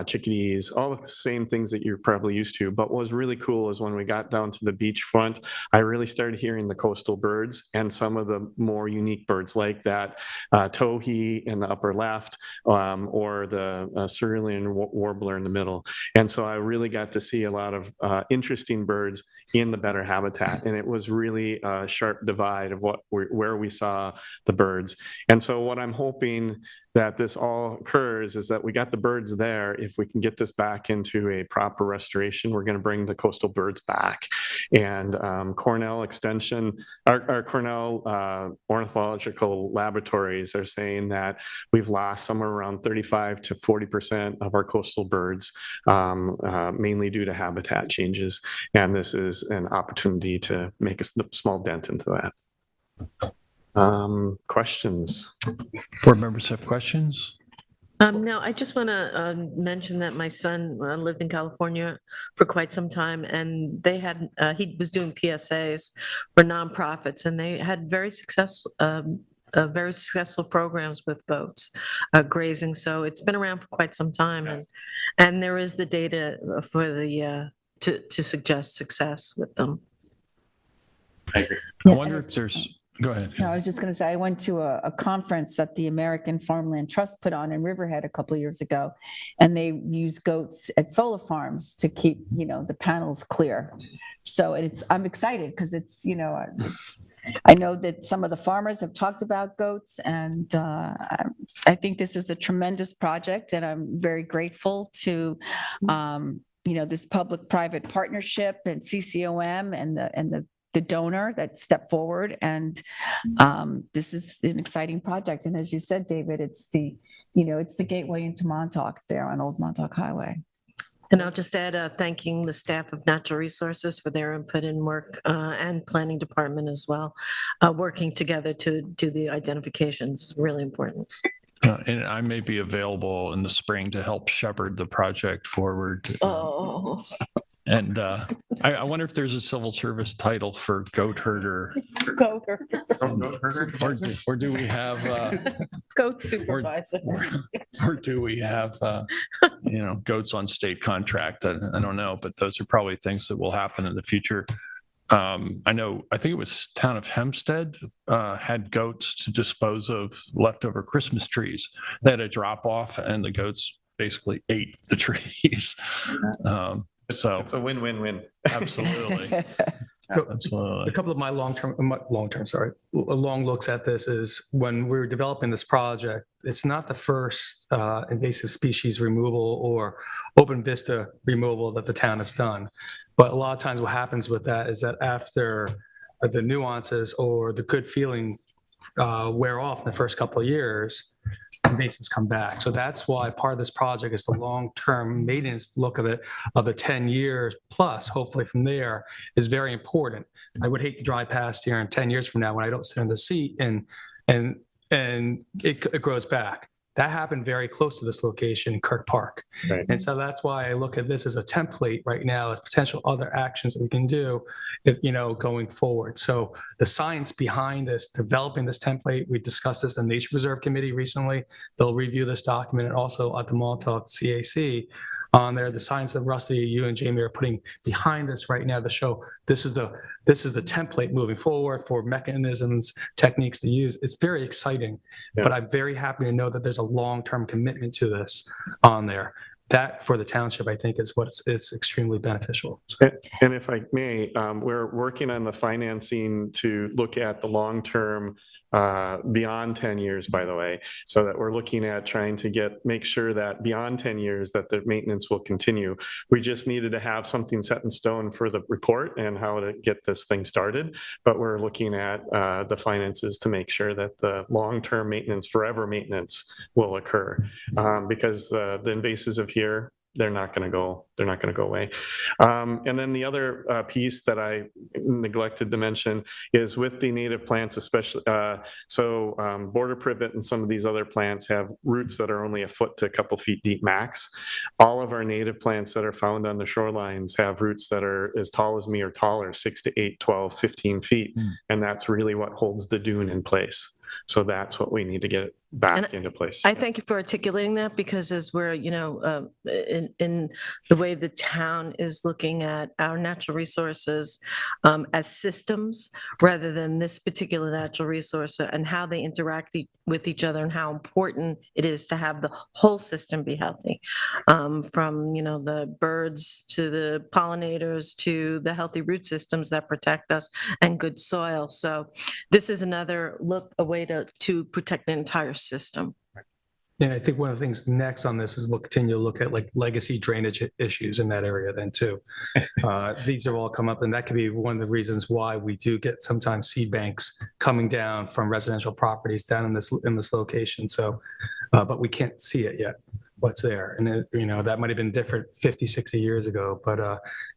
chickadees, all of the same things that you're probably used to. But what was really cool is when we got down to the beachfront, I really started hearing the coastal birds and some of the more unique birds like that towhee in the upper left, or the cerulean warbler in the middle. And so I really got to see a lot of interesting birds in the better habitat. And it was really a sharp divide of where we saw the birds. And so what I'm hoping that this all occurs is that we got the birds there. If we can get this back into a proper restoration, we're going to bring the coastal birds back. And Cornell Extension, our Cornell ornithological laboratories are saying that we've lost somewhere around 35 to 40% of our coastal birds, mainly due to habitat changes. And this is an opportunity to make a small dent into that. Questions? Board members have questions? No, I just want to mention that my son lived in California for quite some time, and they had he was doing PSAs for nonprofits, and they had very successful programs with goats grazing. So it's been around for quite some time, yes. and there is the data for the to suggest success with them. I agree. Yeah, I wonder if there's. Go ahead. No, I was just going to say, I went to a conference that the American Farmland Trust put on in Riverhead a couple of years ago, and they use goats at solar farms to keep, the panels clear. So I'm excited because I know that some of the farmers have talked about goats, and I think this is a tremendous project, and I'm very grateful to, this public-private partnership and CCOM and the donor that stepped forward, and this is an exciting project. And as you said, David, it's the it's the gateway into Montauk there on Old Montauk Highway. And I'll just add, thanking the staff of Natural Resources for their input and work, and Planning Department as well. Working together to do the identifications, really important. And I may be available in the spring to help shepherd the project forward. Oh. And I wonder if there's a civil service title for goat herder. Goat herder. Or do we have Goat supervisor. or do we have goats on state contract? I don't know, but those are probably things that will happen in the future. I think it was town of Hempstead had goats to dispose of leftover Christmas trees. They had a drop off and the goats basically ate the trees. So It's a win-win-win. Absolutely. So Absolutely. a couple of my long looks at this is when we were developing this project, it's not the first invasive species removal or open vista removal that the town has done. But a lot of times what happens with that is that after the nuances or the good feeling wear off in the first couple of years, invasives come back. So that's why part of this project is the long-term maintenance look of it, of the 10 years plus, hopefully from there, is very important. I would hate to drive past here in 10 years from now when I don't sit in the seat and it grows back. That happened very close to this location in Kirk Park. Right. And so that's why I look at this as a template right now as potential other actions that we can do, going forward. So the science behind this, developing this template, we discussed this in the Nature Reserve Committee recently. They'll review this document, and also at the Montauk CAC on there, the science that Rusty, you and Jamie are putting behind this right now to show this is the template moving forward for mechanisms, techniques to use. It's very exciting, but I'm very happy to know that there's a long-term commitment to this on there. That for the township, I think, is it's extremely beneficial. And if I may, we're working on the financing to look at the long-term beyond 10 years, by the way, so that we're looking at trying to make sure that beyond 10 years that the maintenance will continue. We just needed to have something set in stone for the report and how to get this thing started. But we're looking at the finances to make sure that the long-term maintenance, forever maintenance will occur, because the invasives of here, they're not going to go away. And then the other piece that I neglected to mention is with the native plants, especially, border privet and some of these other plants have roots that are only a foot to a couple feet deep max. All of our native plants that are found on the shorelines have roots that are as tall as me or taller, 6 to 8, 12, 15 feet. And that's really what holds the dune in place. So that's what we need to get back into place. I thank you for articulating that, because as we're, in the way the town is looking at our natural resources as systems rather than this particular natural resource and how they interact with each other, and how important it is to have the whole system be healthy, from, the birds to the pollinators to the healthy root systems that protect us and good soil. So this is another a way to protect the entire system. And I think one of the things next on this is we'll continue to look at like legacy drainage issues in that area then too. These have all come up, and that could be one of the reasons why we do get sometimes seed banks coming down from residential properties down in this location. So, but we can't see it yet, what's there. And that might have been different 50, 60 years ago, but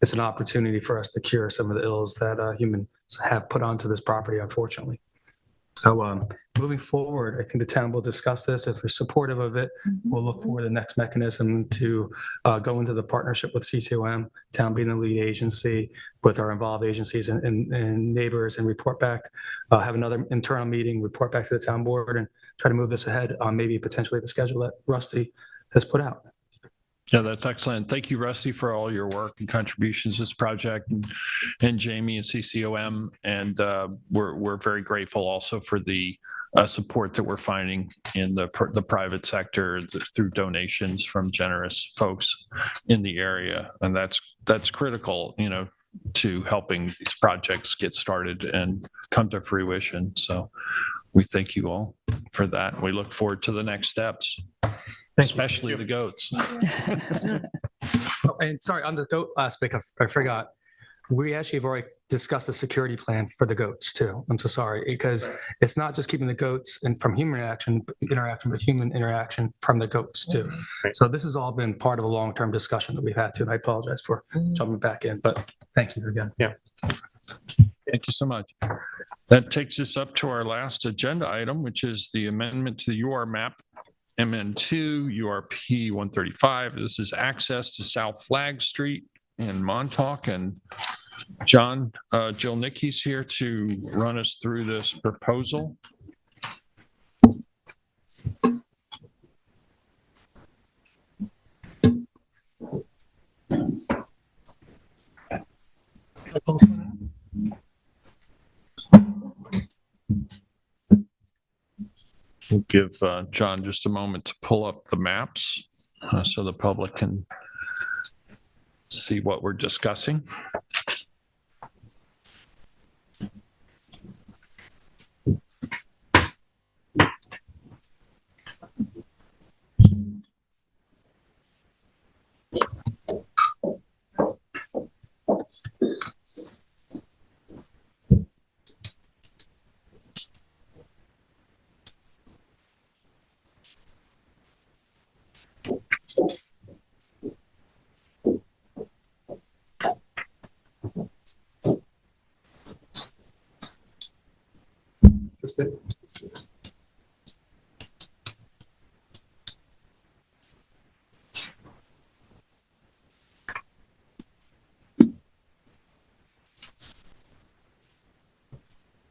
it's an opportunity for us to cure some of the ills that humans have put onto this property, unfortunately. So moving forward, I think the town will discuss this. If we're supportive of it, we'll look for the next mechanism to go into the partnership with CCOM, town being the lead agency, with our involved agencies and neighbors, and report back, have another internal meeting, report back to the town board, and try to move this ahead on maybe potentially the schedule that Rusty has put out. Yeah, that's excellent. Thank you, Rusty, for all your work and contributions to this project, and Jamie and CCOM. And we're very grateful also for the support that we're finding in the private sector through donations from generous folks in the area. And that's critical, to helping these projects get started and come to fruition. So we thank you all for that. We look forward to the next steps. Especially the goats. And sorry, on the goat aspect, I forgot. we actually have already discussed a security plan for the goats too. I'm so sorry, because it's not just keeping the goats and from human interaction, but human interaction from the goats too. So this has all been part of a long-term discussion that we've had too, and I apologize for jumping back in, but thank you again. Yeah. Thank you so much. That takes us up to our last agenda item, which is the amendment to the UR map MN2 URP 135. This is access to South Flag Street in Montauk, and John Jilnicki's here to run us through this proposal. We'll give John just a moment to pull up the maps so the public can see what we're discussing.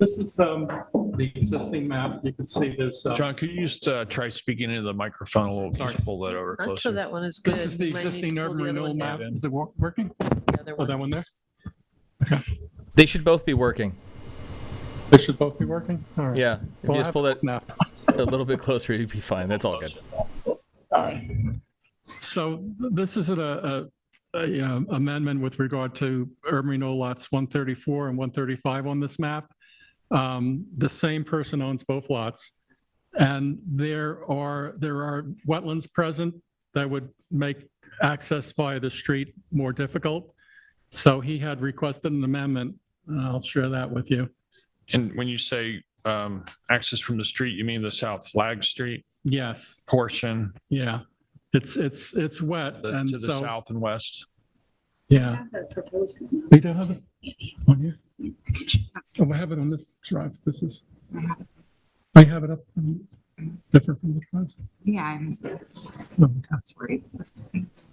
This is the existing map. You can see there's. John, could you just try speaking into the microphone a little? Just pull that over I'm sure closer. that one is good. This is the You might need existing to pull urban the other renewal one map. down. Is it working? The other Oh, that one. one there? They should both be working. They should both be working? All right. Yeah. If Well, you I just pull have- that No. a little bit closer, you'd be fine. That's all good. All right. So this is a amendment with regard to urban renewal lots 134 and 135 on this map. The same person owns both lots. And there are wetlands present that would make access via the street more difficult. So he had requested an amendment, and I'll share that with you. And when you say access from the street, you mean the South Flag Street Yes, portion yeah. It's wet, and to the so, south and west? yeah. We don't have it on here? Oh, I have it on this drive. This is, I have it up different from the drive. Yeah, I missed it. Oh, okay.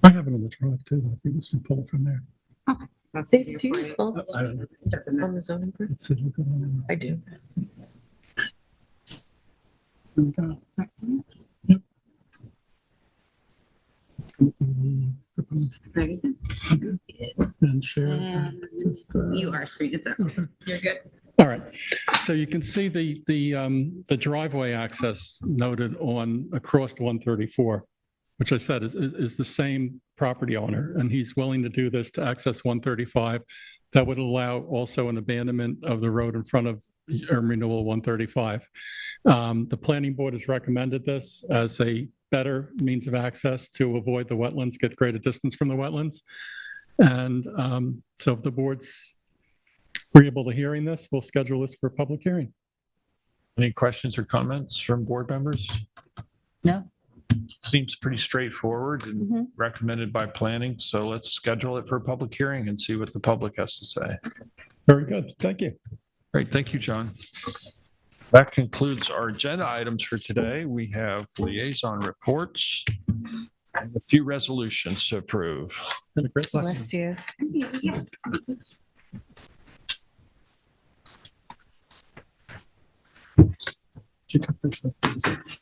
I have it on the drive too. I think we should pull it from there. Okay. That's Dave, easier do for you you. pull I don't know. Doesn't on matter. the zoning board? Let's see, look at it. I do. Okay. Yep. Proposed Everything? and share. And Just, You are screen, it's up. Okay. You're good. All right, so you can see the driveway access noted on across 134, which I said is the same property owner, and he's willing to do this to access 135. That would allow also an abandonment of the road in front of urban renewal 135. The planning board has recommended this as a better means of access to avoid the wetlands, get greater distance from the wetlands. And so if the board's agreeable to hearing this, we'll schedule this for a public hearing. Any questions or comments from board members? No. Seems pretty straightforward and recommended by planning. So let's schedule it for a public hearing and see what the public has to say. Very good, thank you. Great, thank you, John. That concludes our agenda items for today. We have liaison reports and a few resolutions to approve. Been a great Bless lesson. you. She took this stuff, please.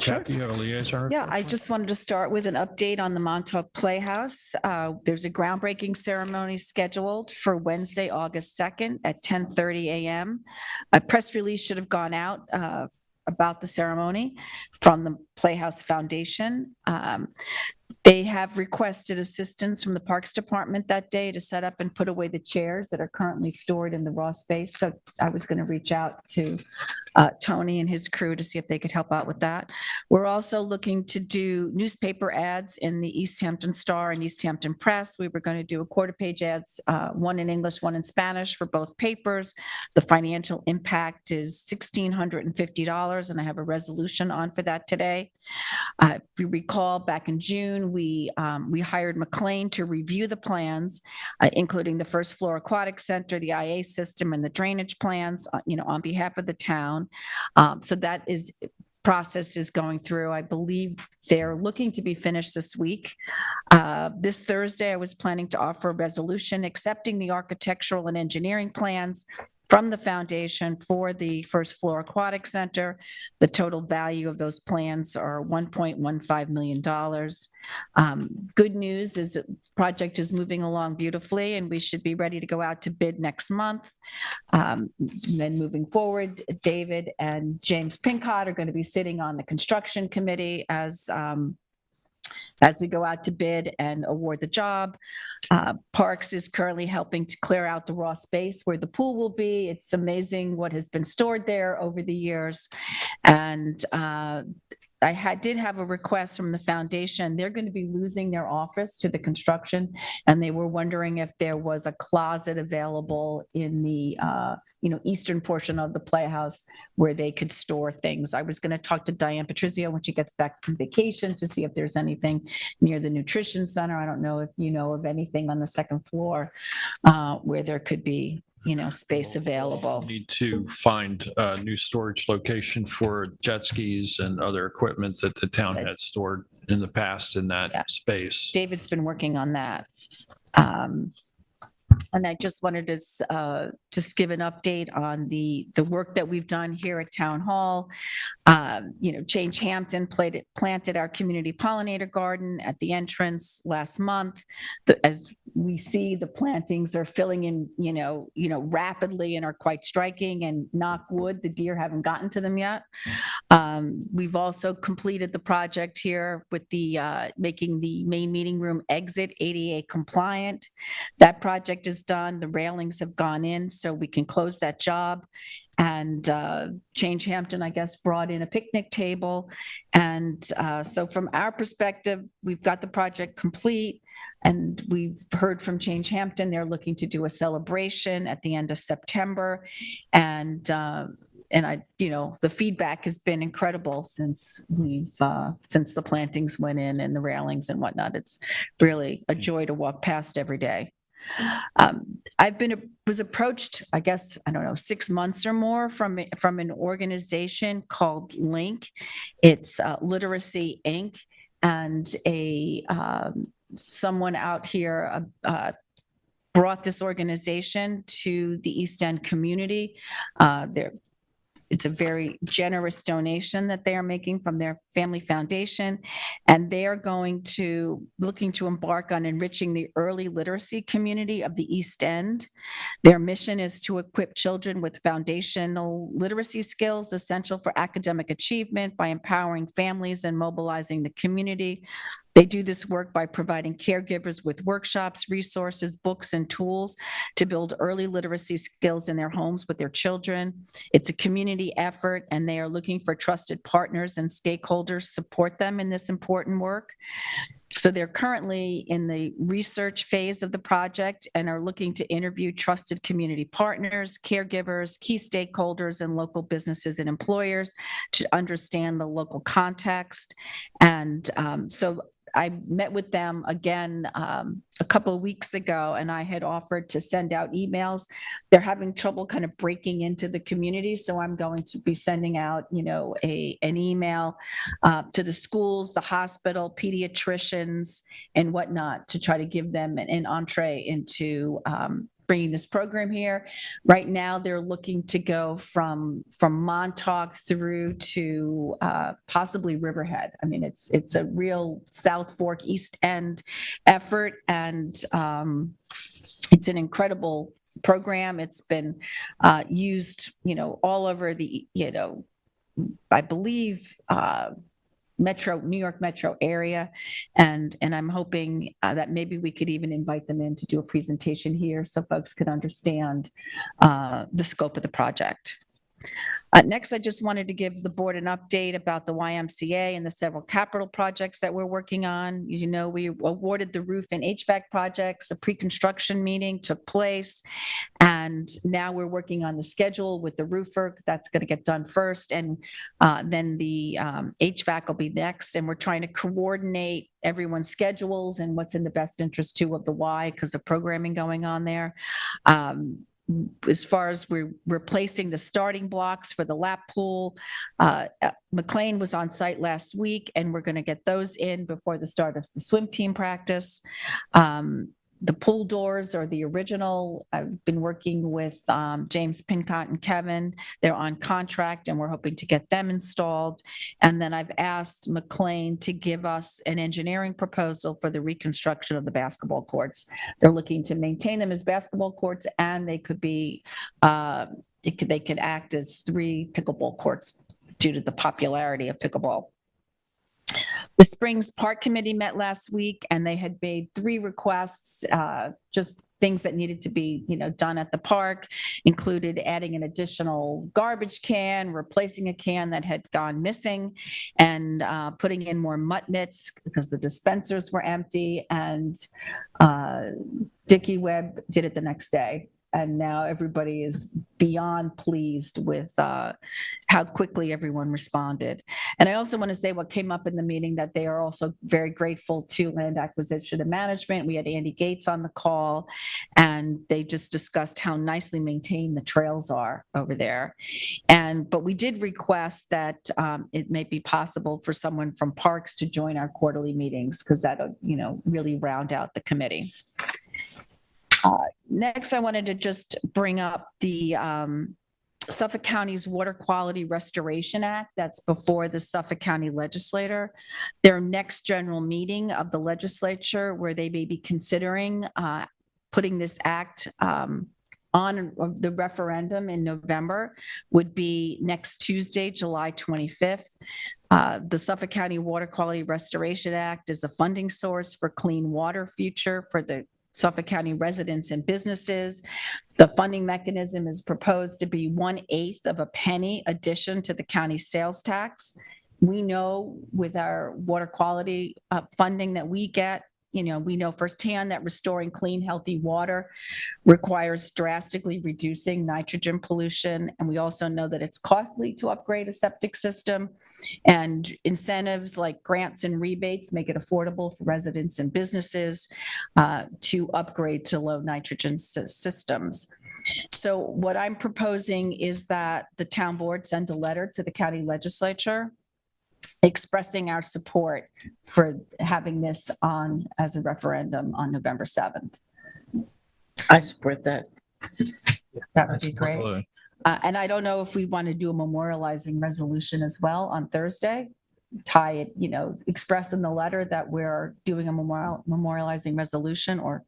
Kathy, you have a liaison? Yeah, I just wanted to start with an update on the Montauk Playhouse. There's a groundbreaking ceremony scheduled for Wednesday, August 2nd at 10:30 a.m. A press release should have gone out about the ceremony from the Playhouse Foundation. They have requested assistance from the Parks Department that day to set up and put away the chairs that are currently stored in the raw space. So I was going to reach out to Tony and his crew to see if they could help out with that. We're also looking to do newspaper ads in the East Hampton Star and East Hampton Press. We were going to do a quarter-page ads, one in English, one in Spanish for both papers. The financial impact is $1,650, and I have a resolution on for that today. If you recall, back in June, we hired McLean to review the plans, including the first floor aquatic center, the IA system, and the drainage plans, on behalf of the town. So that process is going through. I believe they're looking to be finished this week. This Thursday, I was planning to offer a resolution accepting the architectural and engineering plans from the foundation for the first floor aquatic center. The total value of those plans are $1.15 million. Good news is the project is moving along beautifully, and we should be ready to go out to bid next month. Then moving forward, David and James Pincott are going to be sitting on the construction committee as we go out to bid and award the job. Parks is currently helping to clear out the raw space where the pool will be. It's amazing what has been stored there over the years. And I did have a request from the foundation. They're going to be losing their office to the construction, and they were wondering if there was a closet available in the eastern portion of the Playhouse where they could store things. I was going to talk to Diane Patrizio when she gets back from vacation to see if there's anything near the nutrition center. I don't know if you know of anything on the second floor where there could be space available. Need to find a new storage location for jet skis and other equipment that the town had stored in the past in that space. David's been working on that. And I just wanted to just give an update on the work that we've done here at Town Hall. Change Hampton planted our community pollinator garden at the entrance last month. As we see, the plantings are filling in, rapidly and are quite striking, and knock wood, the deer haven't gotten to them yet. We've also completed the project here with the making the main meeting room exit ADA compliant. That project is done. The railings have gone in, so we can close that job. And Change Hampton, I guess, brought in a picnic table. And so from our perspective, we've got the project complete. And we've heard from Change Hampton, they're looking to do a celebration at the end of September. And the feedback has been incredible since since the plantings went in and the railings and whatnot. It's really a joy to walk past every day. Was approached, I guess, 6 months or more from an organization called Link. It's Literacy Inc. And someone out here brought this organization to the East End community. It's a very generous donation that they are making from their family foundation, and they are looking to embark on enriching the early literacy community of the East End. Their mission is to equip children with foundational literacy skills essential for academic achievement by empowering families and mobilizing the community. They do this work by providing caregivers with workshops, resources, books, and tools to build early literacy skills in their homes with their children. It's a community effort, and they are looking for trusted partners and stakeholders to support them in this important work. So they're currently in the research phase of the project and are looking to interview trusted community partners, caregivers, key stakeholders, and local businesses and employers to understand the local context. And so I met with them again a couple of weeks ago, and I had offered to send out emails. They're having trouble kind of breaking into the community, so I'm going to be sending out, an email to the schools, the hospital, pediatricians, and whatnot to try to give them an entree into bringing this program here. Right now, they're looking to go from Montauk through to possibly Riverhead. I mean, it's a real South Fork, East End effort, and it's an incredible program. It's been used, all over the, I believe, New York metro area. And I'm hoping that maybe we could even invite them in to do a presentation here so folks could understand the scope of the project. Next, I just wanted to give the board an update about the YMCA and the several capital projects that we're working on. As you know, we awarded the roof and HVAC projects. A pre-construction meeting took place. And now we're working on the schedule with the roofer. That's going to get done first. And then the HVAC will be next. And we're trying to coordinate everyone's schedules and what's in the best interest too of the Y because of programming going on there. As far as we're replacing the starting blocks for the lap pool, McLean was on site last week, and we're going to get those in before the start of the swim team practice. The pool doors are the original. I've been working with James Pincott and Kevin. They're on contract, and we're hoping to get them installed. And then I've asked McLean to give us an engineering proposal for the reconstruction of the basketball courts. They're looking to maintain them as basketball courts, and they could be they could act as 3 pickleball courts due to the popularity of pickleball. The Springs Park Committee met last week, and they had made 3 requests, just things that needed to be, done at the park, included adding an additional garbage can, replacing a can that had gone missing, and putting in more mutt mitts because the dispensers were empty. And Dickie Webb did it the next day. And now everybody is beyond pleased with how quickly everyone responded. And I also want to say what came up in the meeting, that they are also very grateful to Land Acquisition and Management. We had Andy Gates on the call, and they just discussed how nicely maintained the trails are over there. But we did request that it may be possible for someone from Parks to join our quarterly meetings, because that'll, really round out the committee. Next, I wanted to just bring up the Suffolk County's Water Quality Restoration Act that's before the Suffolk County Legislature. Their next general meeting of the legislature, where they may be considering putting this act on the referendum in November, would be next Tuesday, July 25th. The Suffolk County Water Quality Restoration Act is a funding source for clean water future for the Suffolk County residents and businesses. The funding mechanism is proposed to be 1/8 of a penny addition to the county sales tax. We know with our water quality funding that we get, we know firsthand that restoring clean, healthy water requires drastically reducing nitrogen pollution. And we also know that it's costly to upgrade a septic system. And incentives like grants and rebates make it affordable for residents and businesses to upgrade to low nitrogen systems. So what I'm proposing is that the town board send a letter to the county legislature expressing our support for having this on as a referendum on November 7th. I support that. That would be great. And I don't know if we want to do a memorializing resolution as well on Thursday, tie it, express in the letter that we're doing a memorializing resolution, or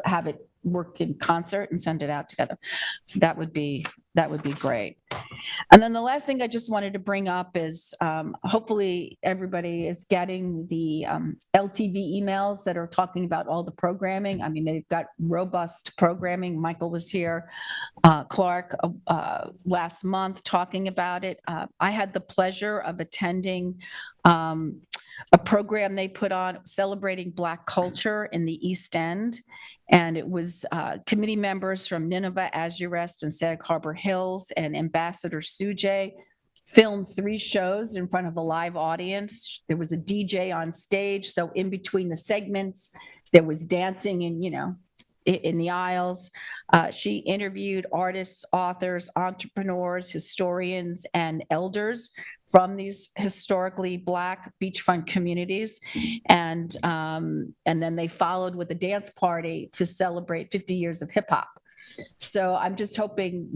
have it work in concert and send it out together. So that would be great. And then the last thing I just wanted to bring up is hopefully everybody is getting the LTV emails that are talking about all the programming. I mean, they've got robust programming. Michael was here, Clark, last month talking about it. I had the pleasure of attending a program they put on celebrating Black culture in the East End. And it was committee members from Nineveh, Azurest, and Sag Harbor Hills, and Ambassador Sujay filmed 3 shows in front of a live audience. There was a DJ on stage. So in between the segments, there was dancing and, in the aisles. She interviewed artists, authors, entrepreneurs, historians, and elders from these historically Black beachfront communities. And then they followed with a dance party to celebrate 50 years of hip hop. So I'm just hoping,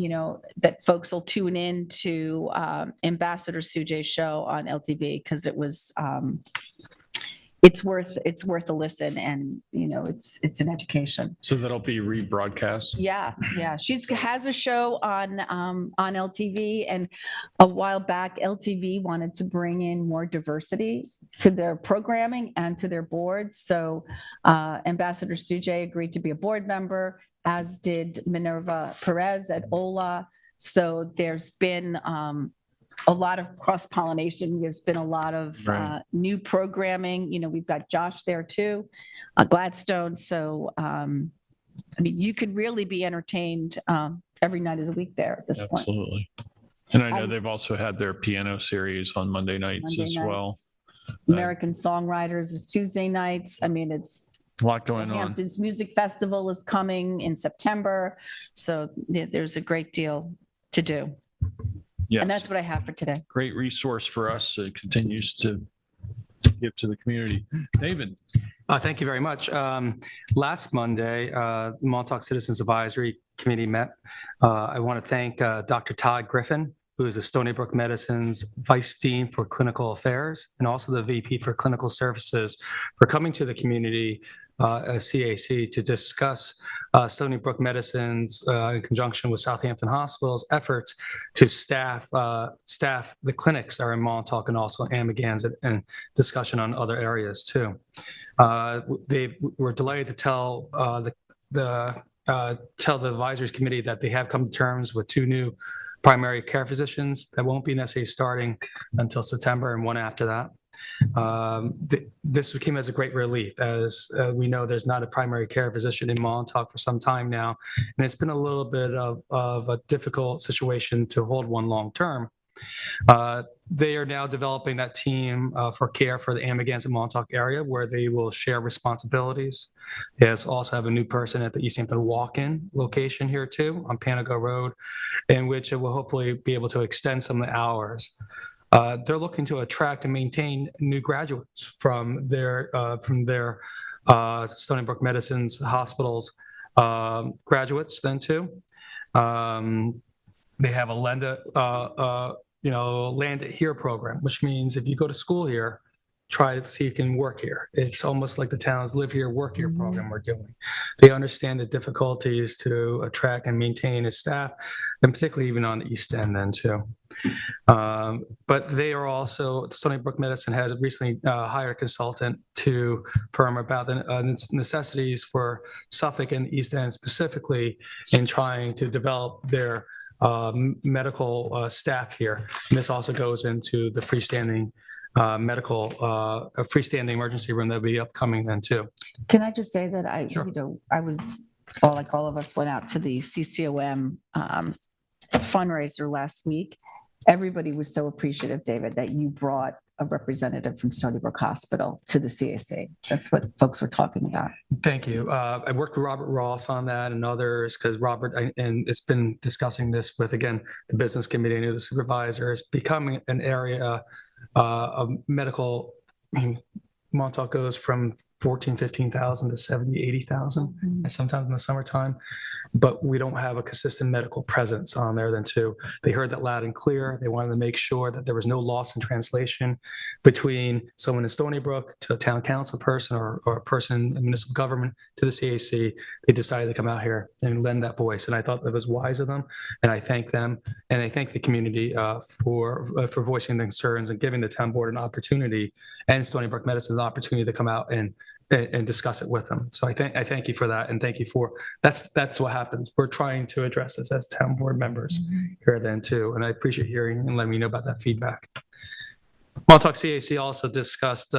that folks will tune in to Ambassador Sujay's show on LTV, because it was, it's worth a listen, and it's an education. So that'll be rebroadcast. Yeah. She has a show on LTV, and a while back LTV wanted to bring in more diversity to their programming and to their board. So Ambassador Sujay agreed to be a board member, as did Minerva Perez at OLA, So there's been a lot of cross-pollination. There's been a lot of Right. new programming. You know, we've got Josh there too, Gladstone. So, I mean, you could really be entertained every night of the week there at this point. Absolutely. And I know I- they've also had their piano series on Monday nights Monday as well. nights. American Songwriters is Tuesday nights. I mean, it's A lot going on. Hampton's Music Festival is coming in September. So there's a great deal to do. Yes. And that's what I have for today. Great resource for us. It continues to give to the community. David. Thank you very much. Last Monday, the Montauk Citizens Advisory Committee met. I want to thank Dr. Todd Griffin, who is the Stony Brook Medicine's Vice Dean for Clinical Affairs and also the VP for Clinical Services, for coming to the community CAC to discuss Stony Brook Medicine's, in conjunction with Southampton Hospital's efforts to staff the clinics that are in Montauk and also Amagansett, and discussion on other areas too. They were delighted to tell the advisory committee that they have come to terms with 2 new primary care physicians that won't be necessarily starting until September, and one after that. This came as a great relief, as we know there's not a primary care physician in Montauk for some time now, and it's been a little bit of a difficult situation to hold one long term. They are now developing that team for care for the Amagansett Montauk area, where they will share responsibilities. They also have a new person at the East Hampton walk-in location here too, on Panago Road, in which it will hopefully be able to extend some of the hours. They're looking to attract and maintain new graduates from their Stony Brook Medicine's hospitals graduates then too. They have a Land It Here program, which means if you go to school here, try to see if you can work here. It's almost like the town's live here, work here program we're doing. They understand the difficulties to attract and maintain a staff, and particularly even on the East End then too. But they are also, Stony Brook Medicine has recently hired a consultant to firm about the necessities for Suffolk and the East End specifically in trying to develop their medical staff here. And this also goes into the freestanding freestanding emergency room that'll be upcoming then too. Can I just say that Sure. I was, well, like all of us went out to the CCOM fundraiser last week. Everybody was so appreciative, David, that you brought a representative from Stony Brook Hospital to the CAC. That's what folks were talking about. Thank you. I worked with Robert Ross on that and others, because Robert, and it's been discussing this with, again, the business committee and the supervisor. It's becoming an area of medical. I mean, Montauk goes from 14, 15,000 to 70, 80,000, and sometimes in the summertime, but we don't have a consistent medical presence on there then too. They heard that loud and clear. They wanted to make sure that there was no loss in translation between someone in Stony Brook to a town council person or a person in municipal government to the CAC. They decided to come out here and lend that voice. And I thought that was wise of them. And I thank them. And I thank the community for voicing the concerns and giving the town board an opportunity, and Stony Brook Medicine's opportunity to come out and discuss it with them. So I thank you for that, and thank you for that's what happens. We're trying to address this as town board members here then too, and I appreciate hearing and letting me know about that feedback. Montauk CAC also discussed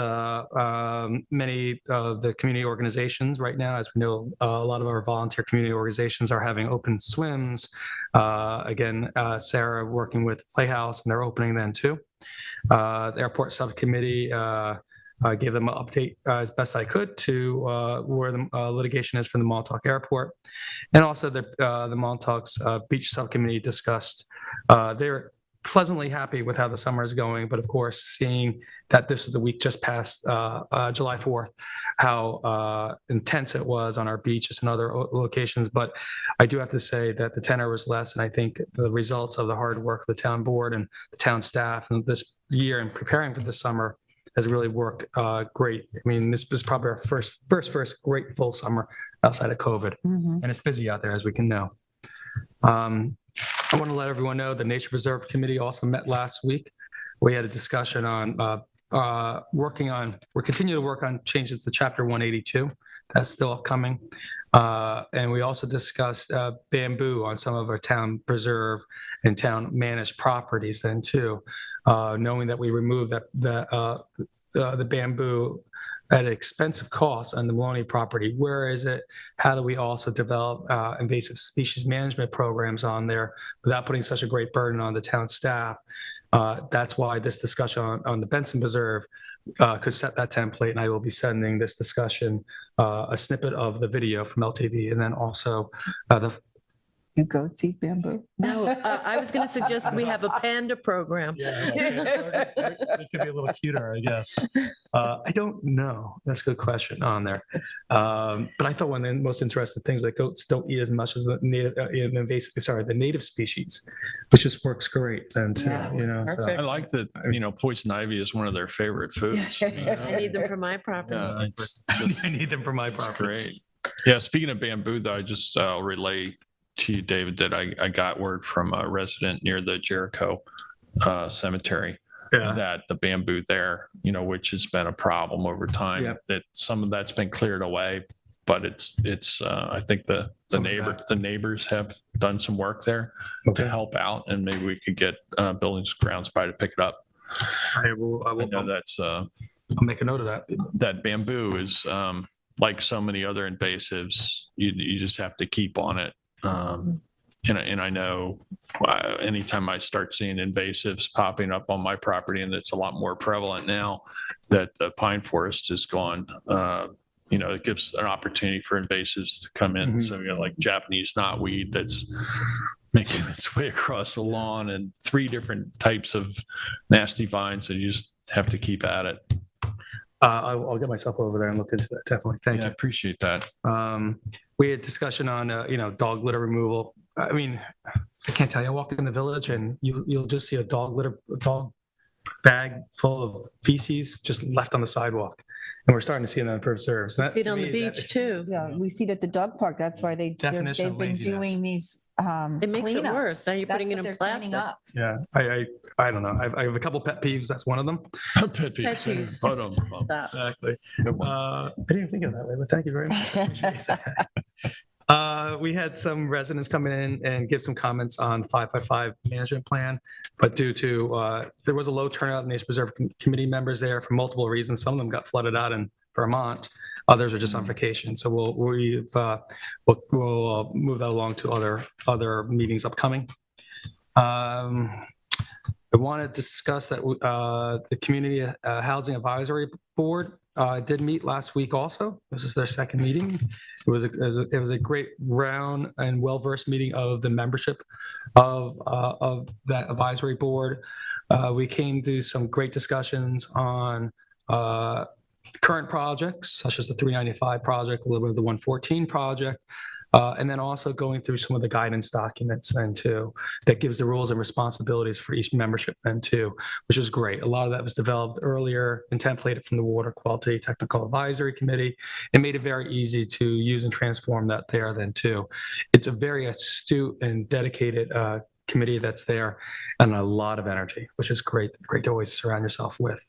many of the community organizations right now. As we know, a lot of our volunteer community organizations are having open swims. Again, Sarah working with Playhouse, and they're opening then too. The airport subcommittee gave them an update as best I could to where the litigation is from the Montauk Airport. And also the Montauk's beach subcommittee discussed, they're pleasantly happy with how the summer is going, but of course, seeing that this is the week just past July 4th, how intense it was on our beaches and other locations. But I do have to say that the tenor was less, and I think the results of the hard work of the town board and the town staff and this year in preparing for the summer has really worked great. I mean, this was probably our first great full summer outside of COVID, and it's busy out there, as we can know. I want to let everyone know the Nature Preserve Committee also met last week. We had a discussion on we're continuing to work on changes to Chapter 182. That's still upcoming. And we also discussed bamboo on some of our town preserve and town managed properties then too, knowing that we removed the bamboo at an expensive cost on the Maloney property. Where is it? How do we also develop invasive species management programs on there without putting such a great burden on the town staff? That's why this discussion on the Benson Preserve could set that template, and I will be sending this discussion a snippet of the video from LTV, and then also the You goats eat bamboo? No, I was going to suggest we have a panda program. it could be a little cuter, I guess. I don't know. That's a good question on there. But I thought one of the most interesting things that goats don't eat as much as the native species, which just works great then too. Yeah, So. I like that, poison ivy is one of their favorite foods. I need them for my property. Yeah, it's just, I need them for my it's property. great. Yeah, speaking of bamboo, though, I just relay to you, David, that I got word from a resident near the Jericho cemetery that the bamboo there, which has been a problem over time, that some of that's been cleared away, but it's I think the neighbors have done some work there to help out, and maybe we could get Buildings and Grounds by to pick it up. I will. I know that's I'll make a note of that. That bamboo is like so many other invasives, you just have to keep on it. And I know anytime I start seeing invasives popping up on my property, and it's a lot more prevalent now that the pine forest is gone, it gives an opportunity for invasives to come in. So like Japanese knotweed that's making its way across the lawn, and 3 different types of nasty vines, and you just have to keep at it. I'll get myself over there and look into that. Definitely. Thank you. I appreciate that. We had discussion on, dog litter removal. I mean, I can't tell you, I walk in the village and you'll just see a dog bag full of feces just left on the sidewalk. And we're starting to see it on preserves. See it on the beach too. Yeah, we see it at the dog park. That's why they've been doing these. It makes it cleanups. worse. Now you're That's putting it what in they're plastic. cleaning up. Yeah, I don't know. I have a couple pet peeves. That's one of them. Pet peeves. Stop. Exactly. I didn't think of it that way, but thank you very much. Appreciate that. We had some residents come in and give some comments on 5x5 management plan, but due to there was a low turnout in Nature Preserve committee members there for multiple reasons. Some of them got flooded out in Vermont. Others are just on vacation. So we'll move that along to other meetings upcoming. I want to discuss that the Community Housing Advisory Board did meet last week also. This is their second meeting. It was a great round and well-versed meeting of the membership of that advisory board. We came to some great discussions on current projects, such as the 395 project, a little bit of the 114 project, and then also going through some of the guidance documents then too, that gives the rules and responsibilities for each membership then too, which is great. A lot of that was developed earlier and templated from the Water Quality Technical Advisory Committee. It made it very easy to use and transform that there then too. It's a very astute and dedicated committee that's there, and a lot of energy, which is great to always surround yourself with.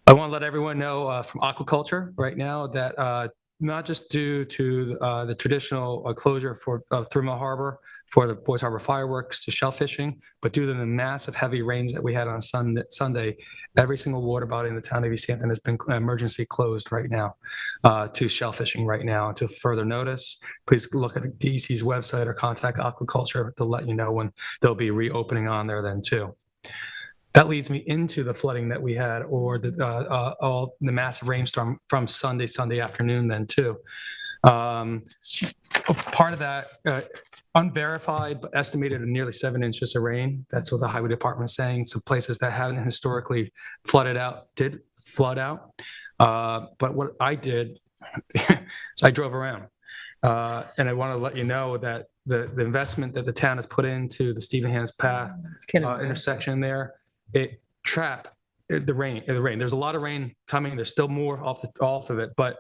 I want to let everyone know from aquaculture right now that not just due to the traditional closure for Three Mile Harbor for the Boys Harbor fireworks to shell fishing, but due to the massive heavy rains that we had on Sunday, every single water body in the town of East Hampton has been emergency closed right now to shell fishing right now. Until further notice, please look at the DEC's website or contact aquaculture to let you know when they'll be reopening on there then too. That leads me into the flooding that we had, or all the massive rainstorm from Sunday afternoon then too. Part of that, unverified, but estimated at nearly 7 inches of rain. That's what the highway department is saying. Some places that haven't historically flooded out did flood out. But what I did, is I drove around. And I want to let you know that the investment that the town has put into the Stephen Hans Path intersection there, it trapped the rain. There's a lot of rain coming. There's still more off of it, but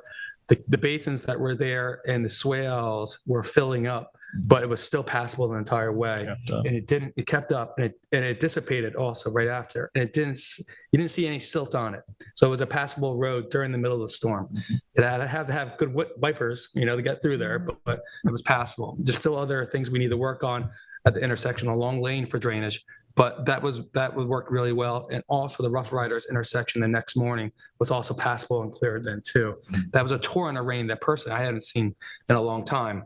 the basins that were there and the swales were filling up but it was still passable the entire way. Kept up. And it kept up, and it dissipated also right after. And you didn't see any silt on it. So it was a passable road during the middle of the storm. It had to have good wipers, to get through there, but it was passable. There's still other things we need to work on at the intersection, a long lane for drainage, but that would work really well. And also the Rough Riders intersection the next morning was also passable and cleared then too. That was a torrent of rain that personally I hadn't seen in a long time.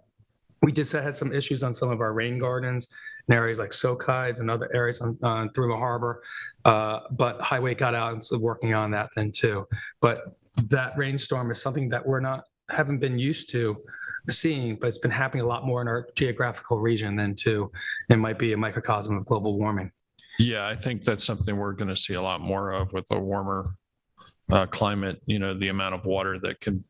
We just had some issues on some of our rain gardens in areas like Soakhides and other areas on Thruma Harbor, but Highway got out and so working on that then too. But that rainstorm is something that haven't been used to seeing, but it's been happening a lot more in our geographical region than too. It might be a microcosm of global warming. Yeah, I think that's something we're going to see a lot more of with a warmer climate. The amount of water that can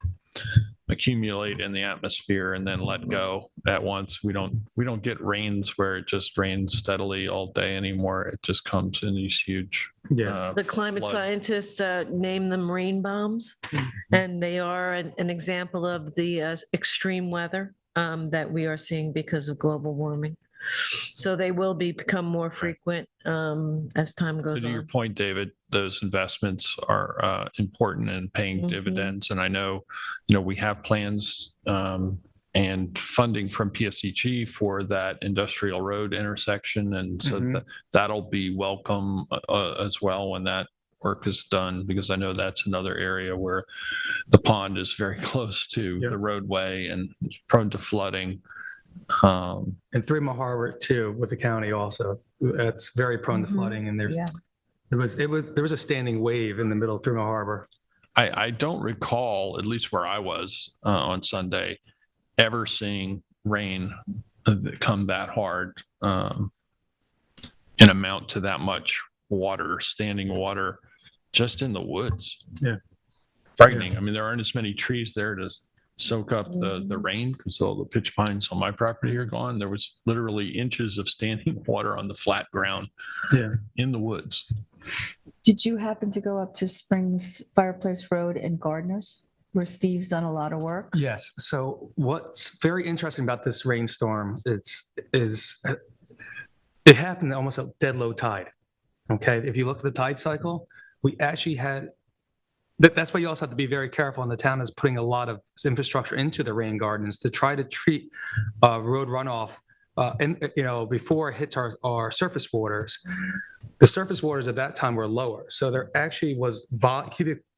accumulate in the atmosphere and then let go at once. We don't get rains where it just rains steadily all day anymore. It just comes in these huge. The climate scientists name them rain bombs, and they are an example of the extreme weather that we are seeing because of global warming. So they will become more frequent as time goes To on. your point, David, those investments are important and paying dividends. And I know, we have plans and funding from PSEG for that industrial road intersection. And so that'll be welcome as well when that work is done, because I know that's another area where the pond is very close to the roadway and it's prone to flooding. And Thruma Harbor too, with the county also, it's very prone to flooding, and there was a standing wave in the middle of Thruma Harbor. I don't recall, at least where I was on Sunday, ever seeing rain come that hard and amount to that much water, standing water, just in the woods. Yeah, frightening. I mean, there aren't as many trees there to soak up the rain because all the pitch pines on my property are gone. There was literally inches of standing water on the flat ground in the woods. Did you happen to go up to Springs Fireplace Road and Gardner's, where Steve's done a lot of work? Yes. So what's very interesting about this rainstorm is it happened almost at dead low tide. Okay. If you look at the tide cycle, we actually had, that's why you also have to be very careful, and the town is putting a lot of infrastructure into the rain gardens to try to treat road runoff before it hits our surface waters. The surface waters at that time were lower, so there actually was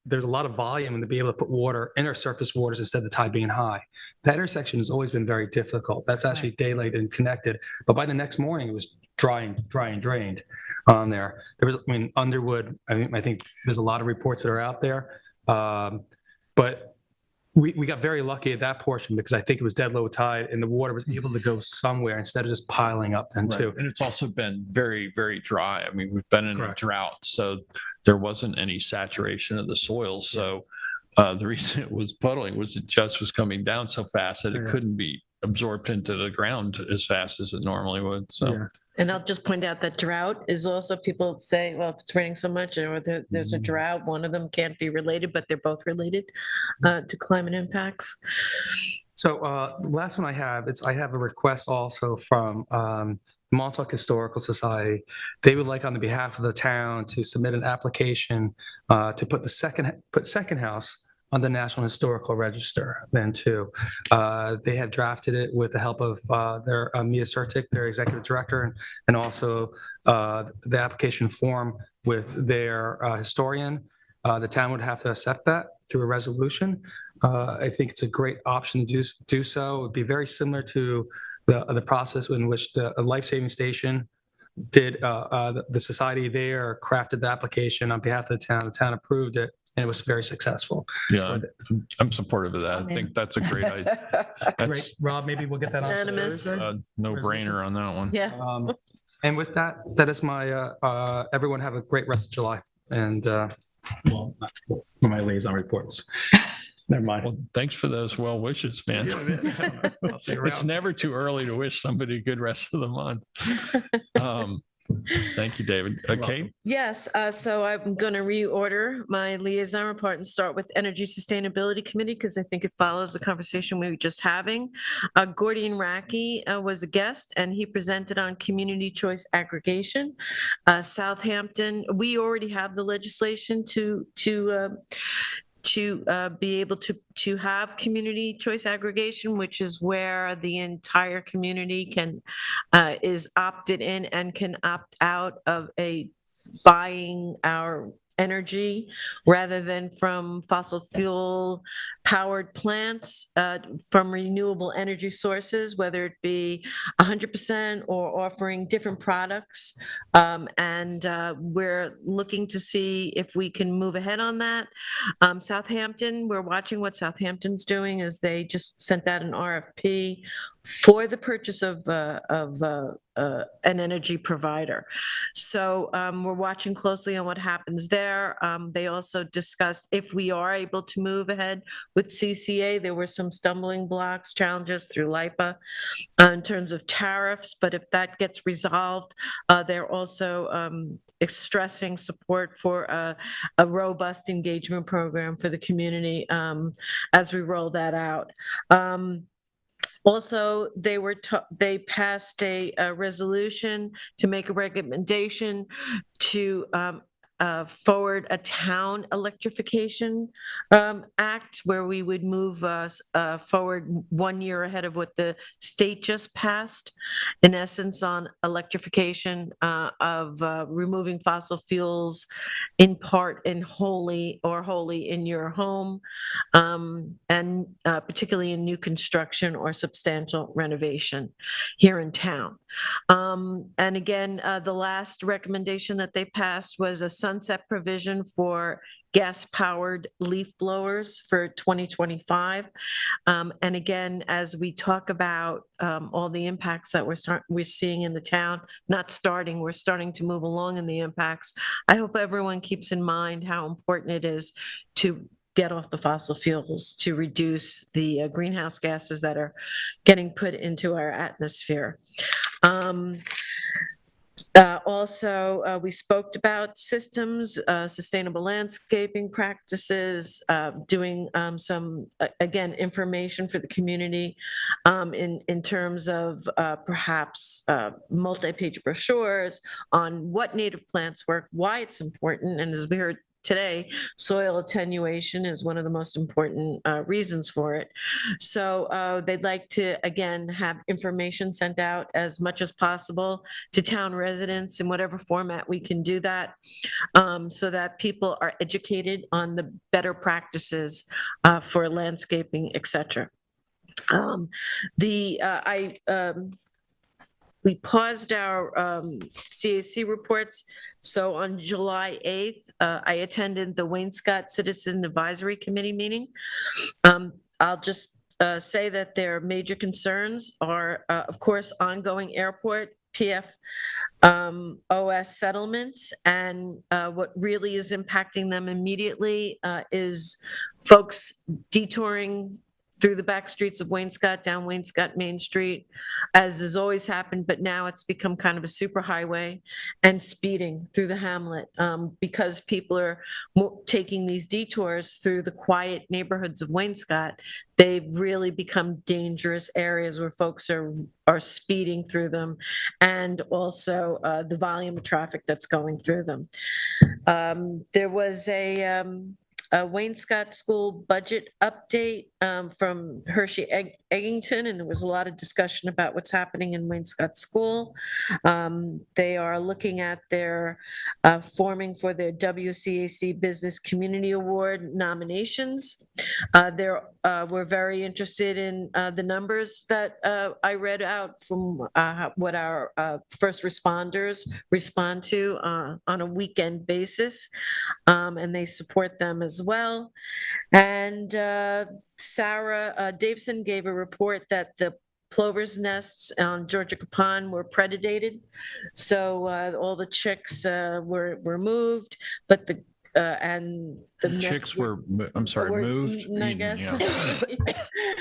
there's a lot of volume and to be able to put water in our surface waters instead of the tide being high. That intersection has always been very difficult. That's actually daylight and connected, but by the next morning it was dry and drained on there. There was, Underwood, I think there's a lot of reports that are out there, but we got very lucky at that portion because I think it was dead low tide and the water was able to go somewhere instead of just piling up then too. And it's also been very, very dry. I mean, we've been in a drought, so there wasn't any saturation of the soil. So the reason it was puddling was it just was coming down so fast that it couldn't be absorbed into the ground as fast as it normally would. So. And I'll just point out that drought is also, people say, well, if it's raining so much or there's a drought, one of them can't be related, but they're both related to climate impacts. So the last one I have a request also from Montauk Historical Society. They would like, on the behalf of the town, to submit an application to put second house on the National Historical Register then too. They have drafted it with the help of their Mia Sertic, their executive director, and also the application form with their historian. The town would have to accept that through a resolution. I think it's a great option to do so. It would be very similar to the process in which the Life Saving Station did. The society there crafted the application on behalf of the town. The town approved it, and it was very successful. Yeah, I'm supportive of that. I think that's a great idea. Great, Rob, maybe we'll get that on. No brainer on that one. Yeah. And with that is my, everyone have a great rest of July. And, well, for my liaison reports. Never mind. Well, thanks for those well wishes, man. I'll see you around. It's never too early to wish somebody a good rest of the month. Thank you, David. Okay. Yes, so I'm going to reorder my liaison report and start with Energy Sustainability Committee because I think it follows the conversation we were just having. Gordian Racky was a guest and he presented on community choice aggregation. Southampton, we already have the legislation to be able to have community choice aggregation, which is where the entire community can is opted in and can opt out of buying our energy rather than from fossil fuel powered plants, from renewable energy sources, whether it be 100% or offering different products. And we're looking to see if we can move ahead on that. Southampton, we're watching what Southampton's doing as they just sent out an RFP for the purchase of an energy provider. So we're watching closely on what happens there. They also discussed if we are able to move ahead with CCA, there were some stumbling blocks, challenges through LIPA in terms of tariffs, but if that gets resolved, they're also stressing support for a robust engagement program for the community as we roll that out. Also, they passed a resolution to make a recommendation to forward a town electrification act where we would move forward 1 year ahead of what the state just passed, in essence, on electrification of removing fossil fuels in part and wholly in your home, and particularly in new construction or substantial renovation here in town. And again, the last recommendation that they passed was a sunset provision for gas-powered leaf blowers for 2025. And again, as we talk about all the impacts that we're seeing in the town, we're starting to move along in the impacts. I hope everyone keeps in mind how important it is to get off the fossil fuels to reduce the greenhouse gases that are getting put into our atmosphere. Also, we spoke about systems, sustainable landscaping practices, doing some, again, information for the community in terms of perhaps multi-page brochures on what native plants work, why it's important, and as we heard today, soil attenuation is one of the most important reasons for it. So they'd like to, again, have information sent out as much as possible to town residents in whatever format we can do that, so that people are educated on the better practices for landscaping, et cetera. We paused our CAC reports. So on July 8th, I attended the Wayne-Scott Citizen Advisory Committee meeting. I'll just say that their major concerns are, of course, ongoing airport, PFOS settlements, and what really is impacting them immediately is folks detouring through the back streets of Wayne-Scott, down Wayne-Scott Main Street, as has always happened, but now it's become kind of a super highway, and speeding through the hamlet because people are taking these detours through the quiet neighborhoods of Wayne-Scott. They've really become dangerous areas where folks are speeding through them, and also the volume of traffic that's going through them. There was a Wayne-Scott School budget update from Hershey Eggington, and there was a lot of discussion about what's happening in Wayne-Scott School. They are looking at their forming for their WCAC Business Community Award nominations. We're very interested in the numbers that I read out from what our first responders respond to on a weekend basis, and they support them as well. And Sarah Davison gave a report that the plover's nests on Georgia Capon were predated, so all the chicks were moved, but the chicks moved, I guess. yeah.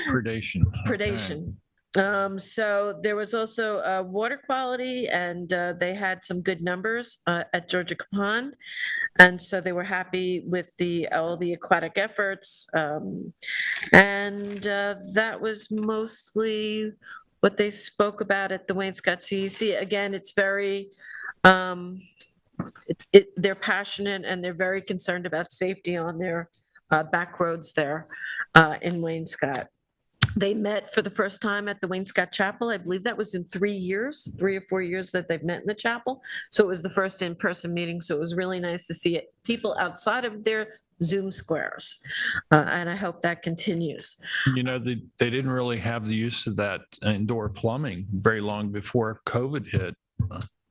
Predation. Predation. So there was also water quality, and they had some good numbers at Georgia Pond, and so they were happy with all the aquatic efforts, and that was mostly what they spoke about at the Wayne-Scott CEC. Again, it's very they're passionate and they're very concerned about safety on their back roads there in Wayne-Scott. They met for the first time at the Wayne-Scott Chapel. I believe that was in 3 years, 3 or 4 years that they've met in the chapel. So it was the first in-person meeting. So it was really nice to see people outside of their Zoom squares. And I hope that continues. You know, they didn't really have the use of that indoor plumbing very long before COVID hit,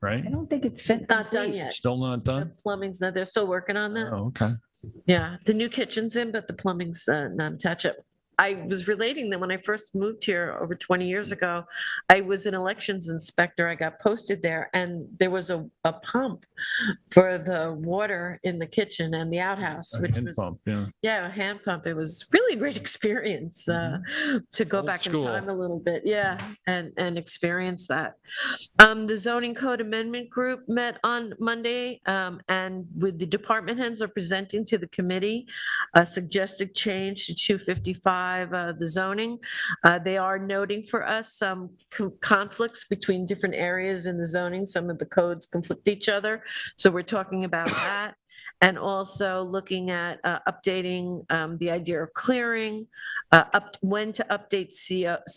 right? I don't think it's Not done yet. Still not done? The plumbing's not, they're still working on that. Oh, okay. Yeah, the new kitchen's in, but the plumbing's not attached yet. I was relating that when I first moved here over 20 years ago, I was an elections inspector. I got posted there, and there was a pump for the water in the kitchen and the outhouse, A which hand was pump, yeah. yeah, a hand pump. It was really a great experience to go Old back in school. time a little bit, yeah, and experience that. The zoning code amendment group met on Monday, and with the department heads are presenting to the committee a suggested change to 255, the zoning. They are noting for us some conflicts between different areas in the zoning. Some of the codes conflict each other, so we're talking about that. And also looking at updating the idea of clearing, when to update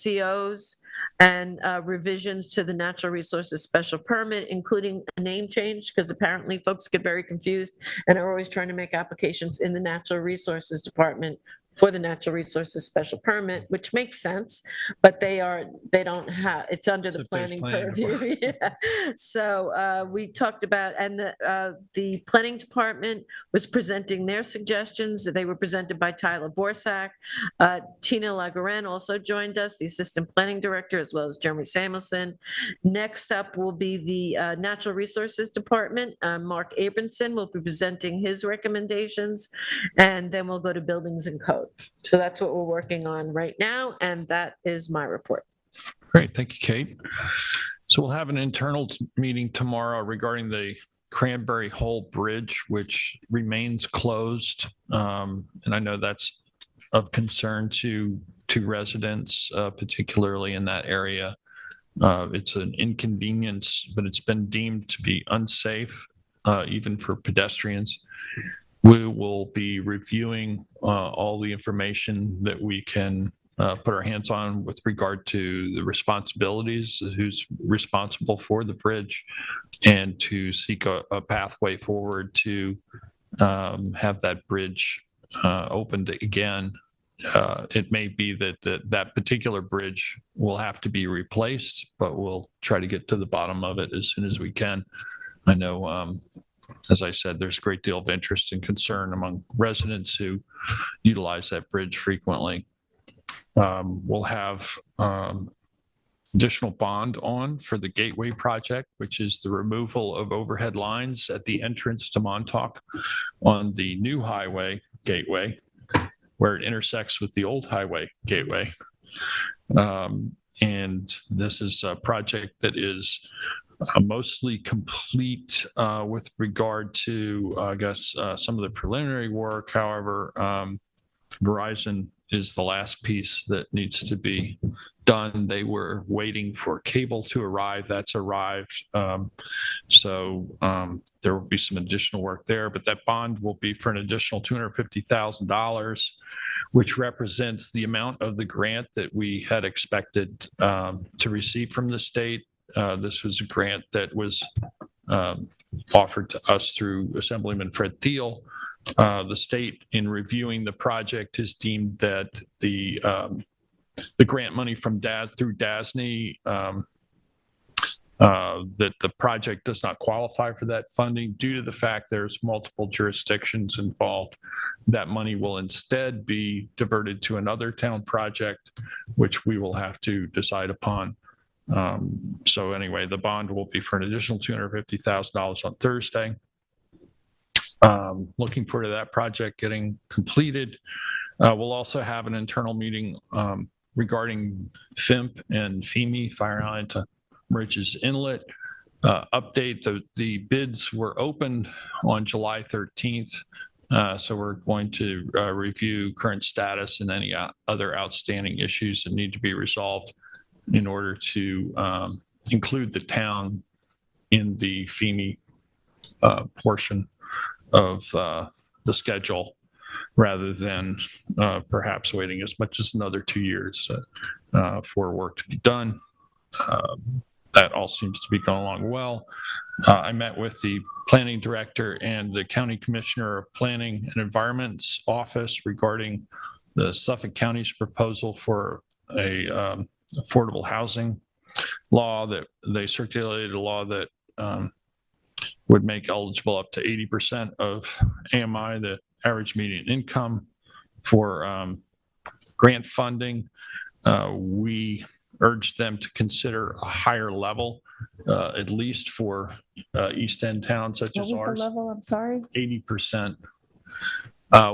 COs, and revisions to the natural resources special permit, including a name change, because apparently folks get very confused and are always trying to make applications in the natural resources department for the natural resources special permit, which makes sense, but they don't have, it's under the planning purview. Yeah. So we talked about, and the planning department was presenting their suggestions. They were presented by Tyler Borsak. Tina Lagaren also joined us, the assistant planning director, as well as Jeremy Samuelson. Next up will be the natural resources department. Mark Abramson will be presenting his recommendations, and then we'll go to buildings and code. So that's what we're working on right now, and that is my report. Great, thank you, Kate. So we'll have an internal meeting tomorrow regarding the Cranberry Hole Bridge, which remains closed. And I know that's of concern to residents, particularly in that area. It's an inconvenience, but it's been deemed to be unsafe, even for pedestrians. We will be reviewing all the information that we can put our hands on with regard to the responsibilities, who's responsible for the bridge, and to seek a pathway forward to have that bridge opened again. It may be that that particular bridge will have to be replaced, but we'll try to get to the bottom of it as soon as we can. I know, as I said, there's a great deal of interest and concern among residents who utilize that bridge frequently. We'll have additional bond on for the Gateway project, which is the removal of overhead lines at the entrance to Montauk on the new highway Gateway, where it intersects with the old highway Gateway. And this is a project that is mostly complete with regard to, I guess, some of the preliminary work. However, Verizon is the last piece that needs to be done. They were waiting for cable to arrive. That's arrived. So there will be some additional work there, but that bond will be for an additional $250,000, which represents the amount of the grant that we had expected to receive from the state. This was a grant that was offered to us through Assemblyman Fred Thiel. The state, in reviewing the project, has deemed that the grant money from through DASNY, that the project does not qualify for that funding due to the fact there's multiple jurisdictions involved. That money will instead be diverted to another town project, which we will have to decide upon. So anyway, the bond will be for an additional $250,000 on Thursday. Looking forward to that project getting completed. We'll also have an internal meeting regarding FIMP and FEMI, Fire Island to Meriches Inlet. Update, the bids were opened on July 13th. So we're going to review current status and any other outstanding issues that need to be resolved in order to include the town in the FEMI portion of the schedule, rather than perhaps waiting as much as another 2 years for work to be done. That all seems to be going along well. I met with the planning director and the county commissioner of planning and environment's office regarding the Suffolk County's proposal for a affordable housing law. That they circulated a law that would make eligible up to 80% of AMI, the average median income, for grant funding. We urged them to consider a higher level, at least for East End towns such as What was ours. the level? I'm sorry. 80%,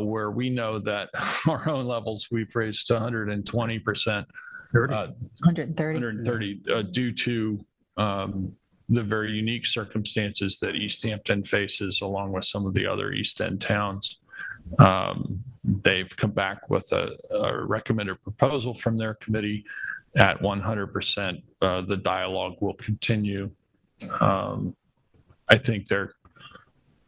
where we know that our own levels, we've raised to 120%. 130. 130 due to the very unique circumstances that East Hampton faces, along with some of the other East End towns. They've come back with a recommended proposal from their committee at 100%. The dialogue will continue. I think they're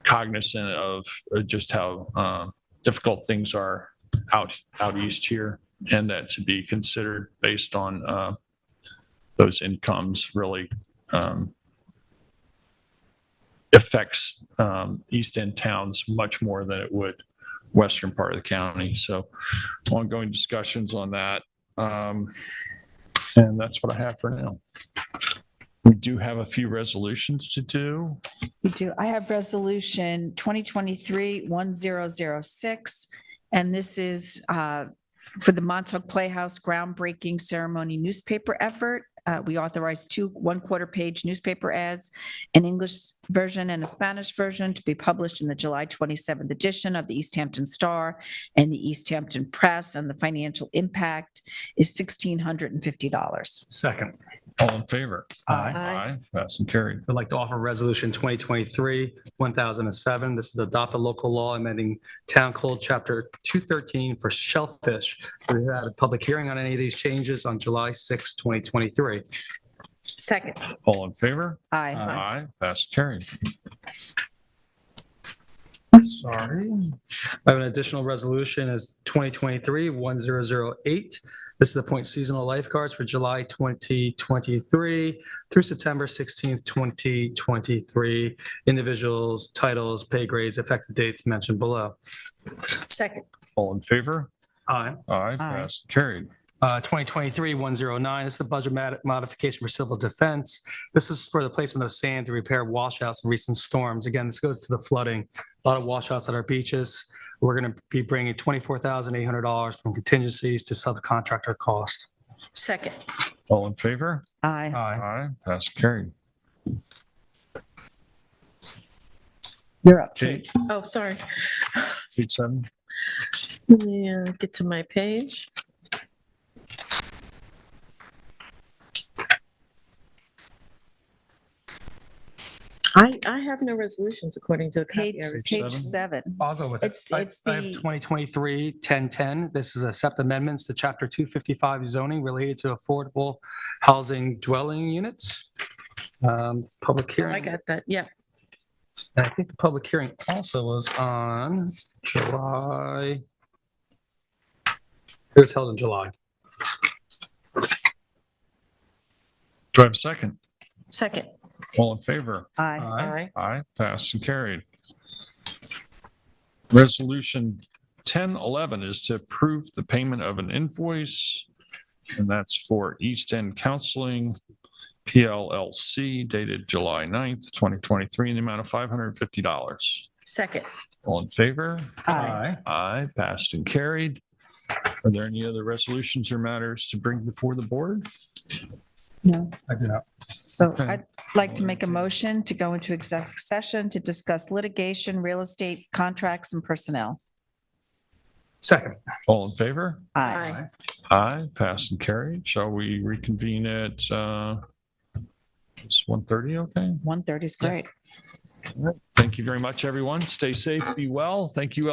cognizant of just how difficult things are out east here, and that to be considered based on those incomes really affects East End towns much more than it would western part of the county. So ongoing discussions on that. And that's what I have for now. We do have a few resolutions to do. We do. I have resolution 2023-1006, and this is for the Montauk Playhouse groundbreaking ceremony newspaper effort. We authorized 2 one-quarter page newspaper ads, an English version and a Spanish version, to be published in the July 27th edition of the East Hampton Star and the East Hampton Press, and the financial impact is $1,650. Second. All in favor? Aye. Aye. Pass and carried. I'd like to offer Resolution 2023-1007. This is adopt a local law amending Town Code Chapter 213 for shellfish. We had a public hearing on any of these changes on July 6, 2023. Second. All in favor? Aye. Aye. Pass and carried. Sorry. I have an additional resolution is 2023-1008. This is to appoint seasonal lifeguards for July 2023 through September 16th, 2023. Individuals, titles, pay grades, effective dates mentioned below. Second. All in favor? Aye. Aye. Pass and carried. 2023-109, this is a budget modification for civil defense. This is for the placement of sand to repair washouts in recent storms. Again, this goes to the flooding. A lot of washouts at our beaches. We're going to be bringing $24,800 from contingencies to subcontractor cost. Second. All in favor? Aye. Aye. Pass and carried. You're up. Kate, Oh, sorry. page 7. Let me get to my page. I have no resolutions according to the copy I received. Page 7. I'll go with it. It's I have the, 2023-1010. This is accept amendments to Chapter 255 zoning related to affordable housing dwelling units. Public I hearing. got that, yeah. And I think the public hearing also was on July. It was held in July. Do I have a second? Second. All in favor? aye. Aye. Aye. Pass and carried. Resolution 1011 is to approve the payment of an invoice, and that's for East End Counseling PLLC dated July 9th, 2023, in the amount of $550. Second. All in favor? Aye. Aye. Passed and carried. Are there any other resolutions or matters to bring before the board? No. I do not. So Okay. I'd like to make a motion to go into exec session to discuss litigation, real estate, contracts, and personnel. Second. All in favor? Aye. Aye, passed and carried. Shall we reconvene at, it's 1:30, okay? 1:30 is great. Thank you very much, everyone. Stay safe, be well. Thank you.